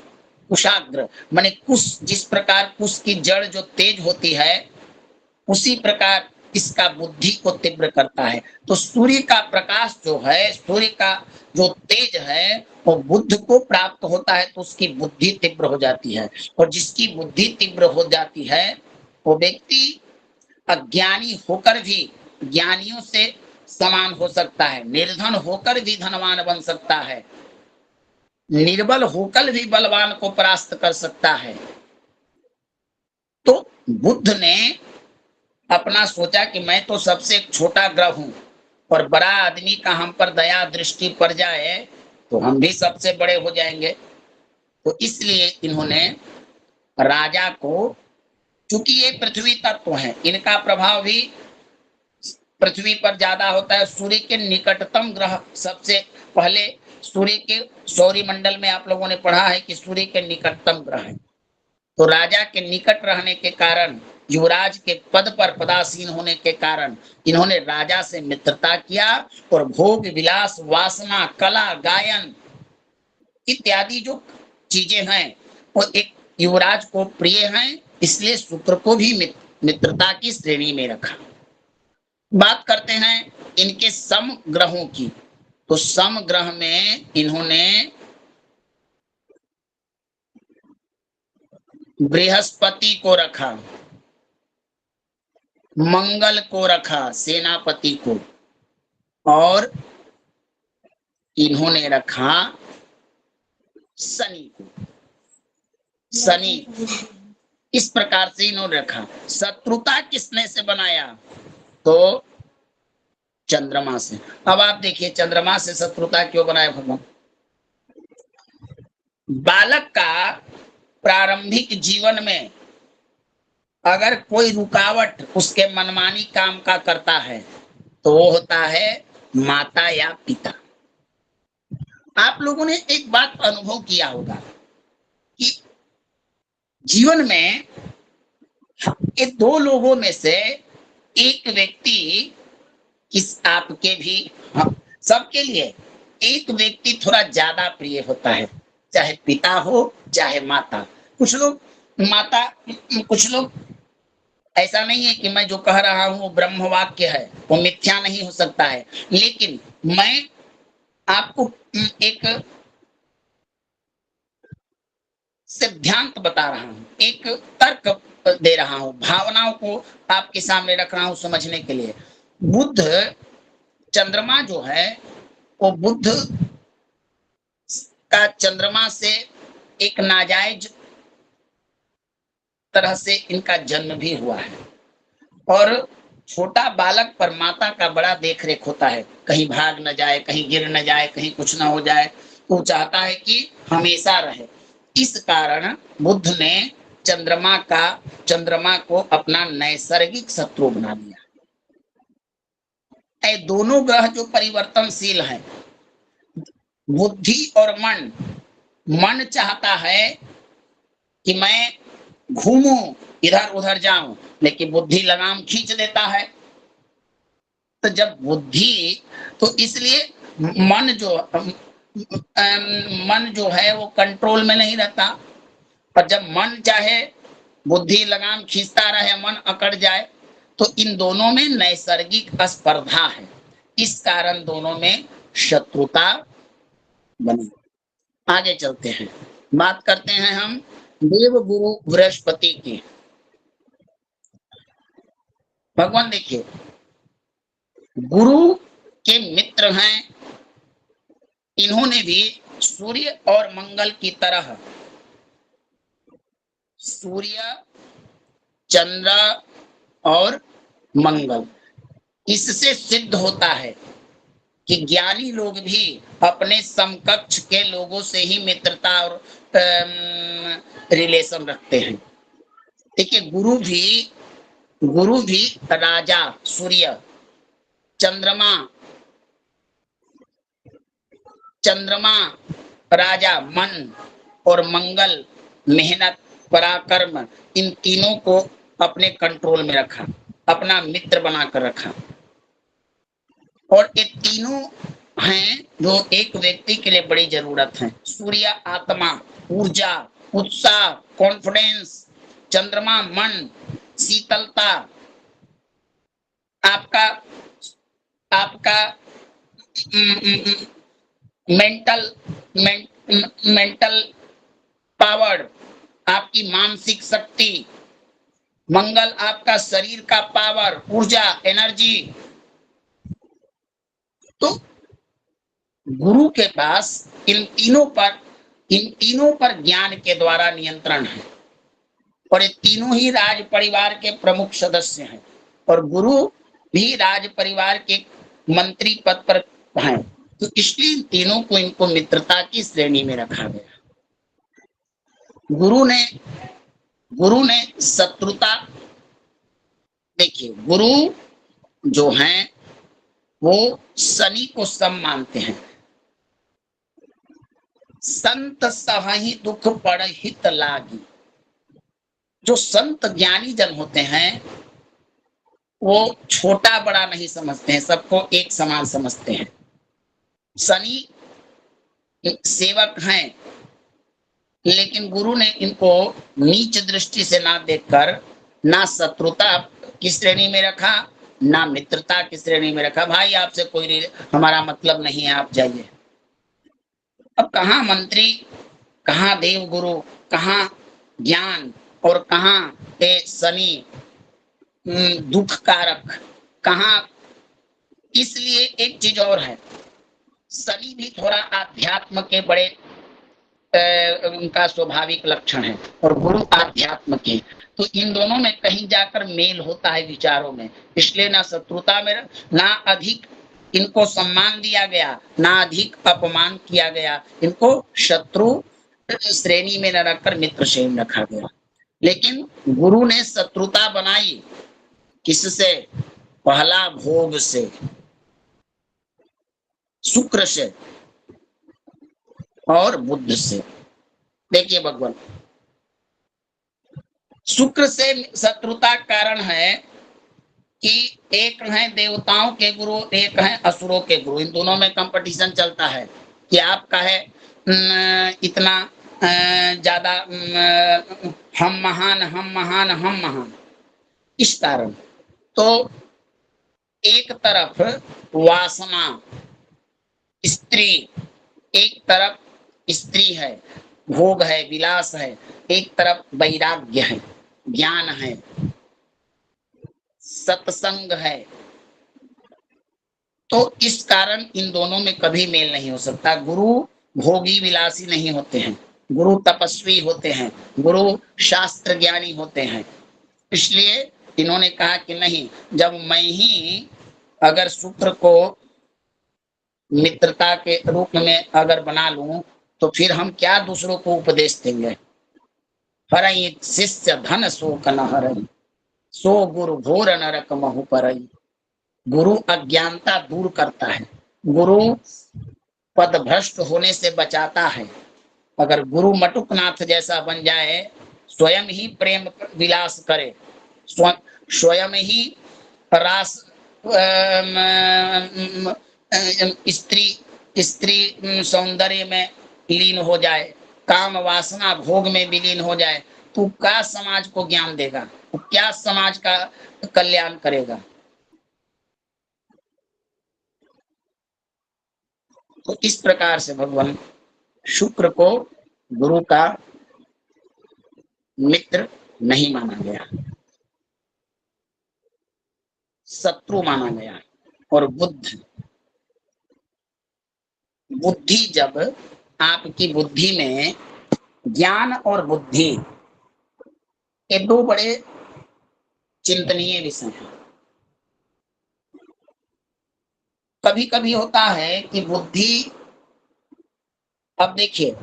कुशाग्र माने कुश, जिस प्रकार कुश की जड़ जो तेज होती है, उसी प्रकार इसका बुद्धि को तीव्र करता है। तो सूर्य का प्रकाश जो है, सूर्य का जो तेज है, वो बुद्ध को प्राप्त होता है तो उसकी बुद्धि तीव्र हो जाती है। और जिसकी बुद्धि तीव्र हो जाती है वो व्यक्ति अज्ञानी होकर भी ज्ञानियों से समान हो सकता है, निर्धन होकर भी धनवान बन सकता है, निर्बल होकर भी बलवान को परास्त कर सकता है। तो बुद्ध ने अपना सोचा कि मैं तो सबसे छोटा ग्रह हूं, और बड़ा आदमी का हम पर दया दृष्टि पड़ जाए तो हम भी सबसे बड़े हो जाएंगे। तो इसलिए इन्होंने राजा को, चूंकि ये पृथ्वी तत्व है, इनका प्रभाव भी पृथ्वी पर ज्यादा होता है। सूर्य के निकटतम ग्रह सबसे पहले सूर्य के सौरमंडल में आप लोगों ने पढ़ा है कि सूर्य के निकटतम ग्रह है। तो राजा के निकट रहने के कारण, युवराज के पद पर पदासीन होने के कारण इन्होंने राजा से मित्रता किया और भोग विलास वासना कला गायन इत्यादि जो चीजें हैं वो एक युवराज को प्रिय हैं, इसलिए शुक्र को भी मित्रता की श्रेणी में रखा। बात करते हैं इनके सम ग्रहों की। तो सम ग्रह में इन्होंने बृहस्पति को रखा, मंगल को रखा सेनापति को, और इन्होंने रखा शनि को। शनि इस प्रकार से इन्होंने रखा। शत्रुता किसने से बनाया? तो चंद्रमा से। अब आप देखिए चंद्रमा से शत्रुता क्यों बनाया भगवान? बालक का प्रारंभिक जीवन में अगर कोई रुकावट उसके मनमानी काम का करता है तो वो होता है माता या पिता। आप लोगों ने एक बात अनुभव किया होगा कि जीवन में ये दो लोगों में से एक व्यक्ति, किस आपके भी, सबके लिए एक व्यक्ति थोड़ा ज्यादा प्रिय होता है, चाहे पिता हो चाहे माता। कुछ लोग माता, कुछ लोग, ऐसा नहीं है कि मैं जो कह रहा हूं वो ब्रह्म वाक्य है, वो मिथ्या नहीं हो सकता है, लेकिन मैं आपको एक सिद्धांत बता रहा हूं, एक तर्क दे रहा हूं, भावनाओं को आपके सामने रख रहा हूं समझने के लिए। बुध, चंद्रमा जो है वो बुध का चंद्रमा से एक नाजायज तरह से इनका जन्म भी हुआ है, और छोटा बालक पर माता का बड़ा देख रेख होता है, कहीं भाग न जाए, कहीं गिर न जाए, कहीं कुछ न हो जाए, तो चाहता है कि हमेशा रहे। इस कारण बुध ने चंद्रमा को अपना नैसर्गिक शत्रु बना लिया। ये दोनों ग्रह जो परिवर्तनशील हैं, बुद्धि और मन चाहता है कि मैं घूमूं, इधर उधर जाऊं, लेकिन बुद्धि लगाम खींच देता है। तो जब बुद्धि, तो इसलिए मन जो है वो कंट्रोल में नहीं रहता, और जब मन चाहे बुद्धि लगाम खींचता रहे, मन अकड़ जाए, तो इन दोनों में नैसर्गिक स्पर्धा है। इस कारण दोनों में शत्रुता बनी। आगे चलते हैं, बात करते हैं हम देव गुरु बृहस्पति की। भगवान देखिए, गुरु के मित्र हैं, इन्होंने भी सूर्य और मंगल की तरह, सूर्य, चंद्र और मंगल, इससे सिद्ध होता है कि ज्ञानी लोग भी अपने समकक्ष के लोगों से ही मित्रता और रिलेशन रखते हैं। देखिए, गुरु भी राजा सूर्य, चंद्रमा राजा मन, और मंगल मेहनत पराक्रम, इन तीनों को अपने कंट्रोल में रखा, अपना मित्र बनाकर रखा। और ये तीनों हैं जो एक व्यक्ति के लिए बड़ी जरूरत है। सूर्य आत्मा, ऊर्जा, उत्साह, कॉन्फिडेंस, चंद्रमा मन, शीतलता, आपका मेंटल पावर, आपकी मानसिक शक्ति। मंगल आपका शरीर का पावर, ऊर्जा, एनर्जी। तो गुरु के पास इन तीनों पर ज्ञान के द्वारा नियंत्रण है, और ये तीनों ही राज परिवार के प्रमुख सदस्य हैं, और गुरु भी राज परिवार के मंत्री पद पर हैं, तो इसलिए इन तीनों को इनको मित्रता की श्रेणी में रखा गया। गुरु ने शत्रुता, देखिए गुरु जो हैं वो शनि को सम मानते हैं। संत सहहि दुख पड़ हित लागी, जो संत ज्ञानी जन होते हैं वो छोटा बड़ा नहीं समझते हैं, सबको एक समान समझते हैं। शनि सेवक हैं, लेकिन गुरु ने इनको नीच दृष्टि से ना देखकर ना शत्रुता की श्रेणी में रखा, ना मित्रता की श्रेणी में रखा। भाई आपसे कोई हमारा मतलब नहीं है, आप जाइए। अब कहाँ मंत्री, कहाँ देव गुरु, कहाँ ज्ञान और कहाँ ये शनि दुख कारक, कहाँ। इसलिए एक चीज और है, शनि भी थोड़ा आध्यात्म के बड़े उनका स्वाभाविक लक्षण है और गुरु आध्यात्म के, तो इन दोनों में कहीं जाकर मेल होता है विचारों में। इसलिए ना शत्रुता में, ना अधिक इनको सम्मान दिया गया, ना अधिक अपमान किया गया। इनको शत्रु श्रेणी में न रखकर मित्र श्रेणी में रखा गया। लेकिन गुरु ने शत्रुता बनाई किससे? पहला भोग से, शुक्र से और बुध से। देखिए भगवान, शुक्र से शत्रुता कारण है कि एक है देवताओं के गुरु, एक है असुरों के गुरु। इन दोनों में कंपटीशन चलता है कि आपका है इतना ज्यादा, हम महान, हम महान, हम महान। इस कारण तो एक तरफ वासना स्त्री, एक तरफ स्त्री है, भोग है, विलास है, एक तरफ वैराग्य है, ज्ञान है, सत्संग है। तो इस कारण इन दोनों में कभी मेल नहीं हो सकता। गुरु भोगी विलासी नहीं होते हैं, गुरु तपस्वी होते हैं, गुरु शास्त्र ज्ञानी होते हैं। इसलिए इन्होंने कहा कि नहीं, जब मैं ही अगर शुक्र को मित्रता के रूप में अगर बना लूं, तो फिर हम क्या दूसरों को उपदेश देंगे? हरई शिष्य धन शोक न हरई, सो गुरु घोर नरक महु परई। गुरु अज्ञानता दूर करता है, गुरु पद भ्रष्ट होने से बचाता है। अगर गुरु मटुकनाथ जैसा बन जाए, स्वयं ही प्रेम विलास करे, स्वयं ही रास स्त्री स्त्री सौंदर्य में लीन हो जाए, काम वासना भोग में विलीन हो जाए, तो क्या समाज को ज्ञान देगा? क्या समाज का कल्याण करेगा? तो इस प्रकार से भगवान शुक्र को गुरु का मित्र नहीं माना गया, शत्रु माना गया। और बुद्धि, जब आपकी बुद्धि में ज्ञान और बुद्धि, ये दो बड़े चिंतनीय विषय हैं। कभी कभी होता है कि बुद्धि, अब देखिए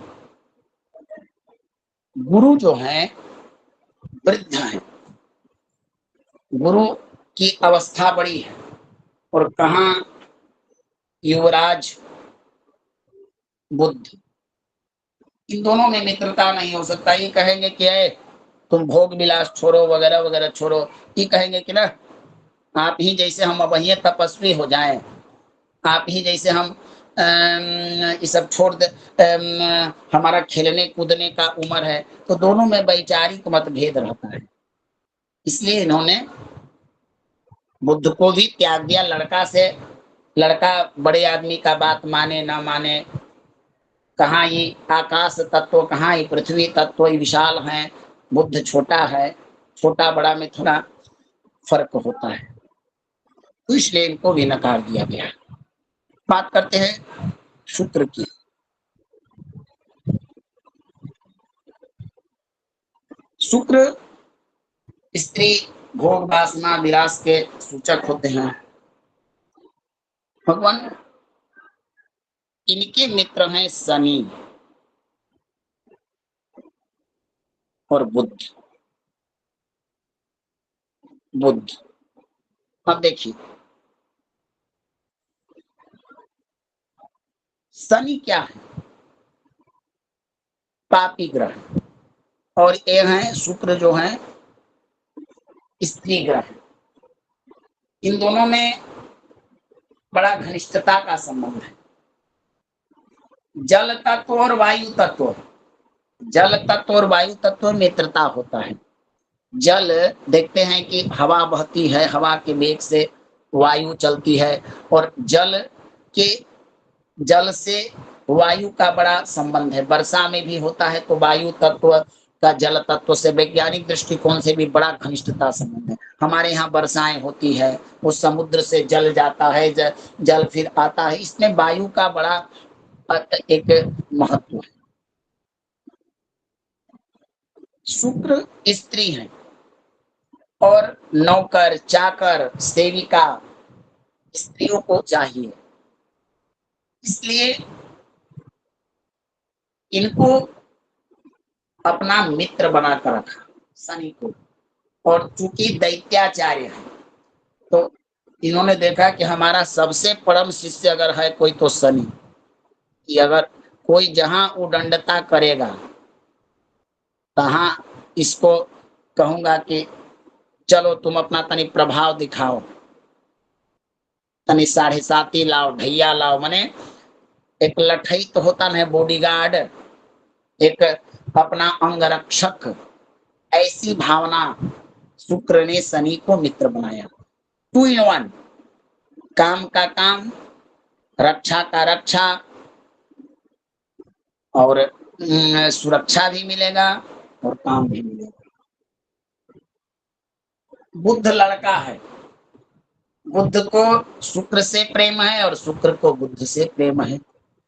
गुरु जो है वृद्ध है, गुरु की अवस्था बड़ी है, और कहाँ युवराज बुद्ध। इन दोनों में मित्रता नहीं हो सकता। ये कहेंगे कि तुम भोग विलास छोड़ो, वगैरह वगैरह छोड़ो। ये कहेंगे कि ना, आप ही जैसे हम वही तपस्वी हो जाएं, आप ही जैसे हम ये सब छोड़ दे, हमारा खेलने कूदने का उम्र है। तो दोनों में वैचारिक मतभेद रहता है। इसलिए इन्होंने बुद्ध को भी त्याग दिया। लड़का बड़े आदमी का बात माने ना माने, कहाँ ये आकाश तत्व, कहाँ ये पृथ्वी तत्व विशाल है, बुद्ध छोटा है। छोटा बड़ा में थोड़ा फर्क होता है, तो इसलिए इनको भी नकार दिया गया। बात करते हैं शुक्र की। शुक्र स्त्री भोग वासना विलास के सूचक होते हैं। भगवान इनके मित्र हैं शनि और बुध। बुध, अब देखिए शनि क्या है? पापी ग्रह। और ये है शुक्र जो है स्त्री ग्रह। इन दोनों में बड़ा घनिष्ठता का संबंध है। जल तत्व और वायु तत्व, जल तत्व और वायु तत्व में मित्रता होता है। जल देखते हैं कि हवा बहती है, हवा के वेग से वायु चलती है, और के जल से वायु का बड़ा संबंध है। वर्षा में भी होता है तो वायु तत्व का जल तत्व से वैज्ञानिक दृष्टिकोण से भी बड़ा घनिष्ठता संबंध है। हमारे यहाँ वर्षाएं होती है, वो समुद्र से जल जाता है, जल फिर आता है, इसमें वायु का बड़ा एक महत्व है। शुक्र स्त्री है और नौकर, चाकर, सेविका स्त्रियों को चाहिए, इसलिए इनको अपना मित्र बनाकर रखा शनि को। और चूंकि दैत्याचार्य है तो इन्होंने देखा कि हमारा सबसे परम शिष्य अगर है कोई तो शनि, कि अगर कोई जहां उदंडता करेगा तहां इसको कहूंगा कि चलो तुम अपना तनी प्रभाव दिखाओ, तनी 7.5 लाओ, ढैया लाओ। माने एक लठई तो होता है बॉडीगार्ड, एक अपना अंगरक्षक, ऐसी भावना शुक्र ने शनि को मित्र बनाया। 2 in 1, काम का काम, रक्षा का रक्षा, और सुरक्षा भी मिलेगा और काम भी मिलेगा। बुध लड़का है, बुध को शुक्र से प्रेम है और शुक्र को बुध से प्रेम है।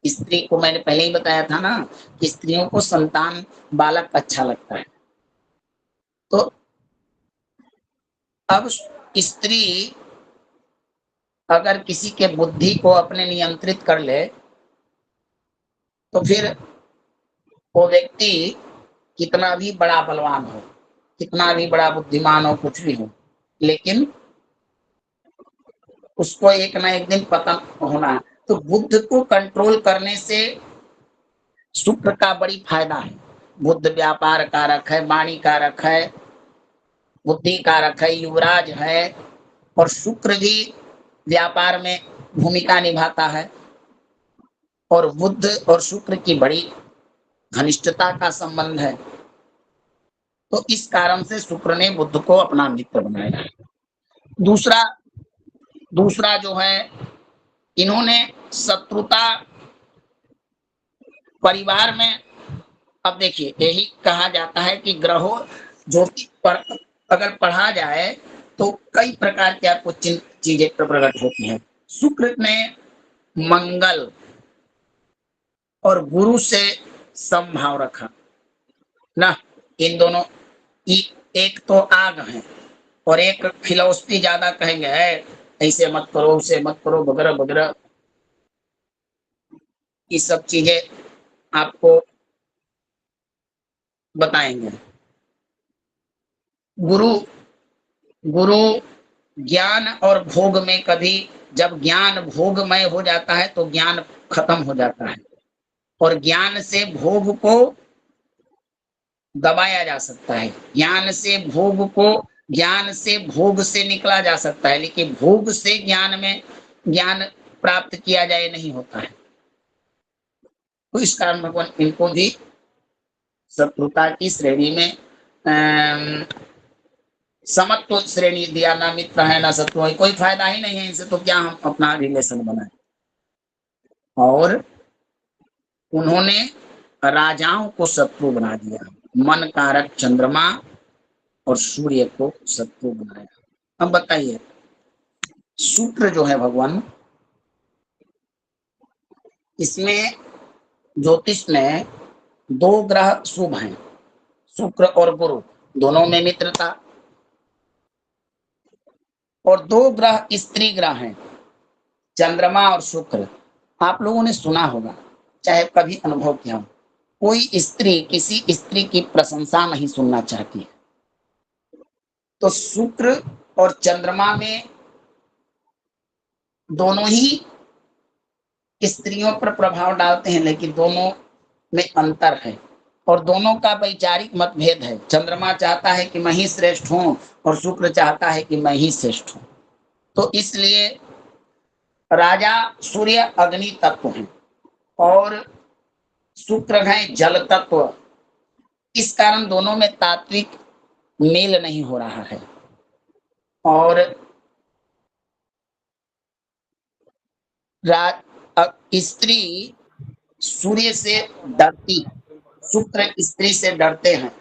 स्त्री को मैंने पहले ही बताया था ना कि स्त्रियों को संतान बालक अच्छा लगता है। तो अब स्त्री अगर किसी के बुद्धि को अपने नियंत्रित कर ले तो फिर वो व्यक्ति कितना भी बड़ा बलवान हो, कितना भी बड़ा बुद्धिमान हो, कुछ भी हो, लेकिन उसको एक ना एक दिन पतन होना है। तो बुद्ध को कंट्रोल करने से शुक्र का बड़ी फायदा है। बुद्ध व्यापार कारक है, वाणी कारक है, बुद्धि कारक है, युवराज है, और शुक्र भी व्यापार में भूमिका निभाता है। और बुद्ध और शुक्र की बड़ी घनिष्ठता का संबंध है। तो इस कारण से शुक्र ने बुद्ध को अपना मित्र बनाया। दूसरा दूसरा जो है, इन्होंने शत्रुता परिवार में, अब देखिए यही कहा जाता है कि ग्रहों ज्योतिष पर अगर पढ़ा जाए तो कई प्रकार की आपको चीजें प्रकट होती हैं। शुक्र ने मंगल और गुरु से समभाव रखा ना। इन दोनों एक तो आग है और एक फिलॉसफी ज्यादा कहेंगे है, ऐसे मत करो, उसे मत करो, वगैरह वगैरह, ये सब चीजें आपको बताएंगे। गुरु गुरु ज्ञान और भोग में, कभी जब ज्ञान भोगमय हो जाता है तो ज्ञान खत्म हो जाता है, और ज्ञान से भोग को दबाया जा सकता है, ज्ञान से भोग से निकला जा सकता है, लेकिन भोग से ज्ञान प्राप्त किया जाए नहीं होता है। तो इस कारण भगवान इनको भी शत्रुता की श्रेणी में समत्व श्रेणी दिया। ना मित्र है ना शत्रु है, कोई फायदा ही नहीं है इनसे, तो क्या हम अपना रिलेशन बनाए। और उन्होंने राजाओं को शत्रु बना दिया, मन कारक चंद्रमा और सूर्य को शत्रु बनाया। अब बताइए, शुक्र जो है भगवान, इसमें ज्योतिष में 2 ग्रह शुभ हैं, शुक्र और गुरु, दोनों में मित्रता। और 2 ग्रह स्त्री ग्रह हैं, चंद्रमा और शुक्र, आप लोगों ने सुना होगा, चाहे कभी अनुभव किया हो, कोई स्त्री किसी स्त्री की प्रशंसा नहीं सुनना चाहती है। तो शुक्र और चंद्रमा में दोनों ही स्त्रियों पर प्रभाव डालते हैं, लेकिन दोनों में अंतर है और दोनों का वैचारिक मतभेद है। चंद्रमा चाहता है कि मैं ही श्रेष्ठ हूं और शुक्र चाहता है कि मैं ही श्रेष्ठ हूं। तो इसलिए राजा सूर्य अग्नि तत्व हैं और शुक्र है जल तत्व। इस कारण दोनों में तात्विक मेल नहीं हो रहा है और स्त्री सूर्य से डरती, शुक्र स्त्री से डरते हैं।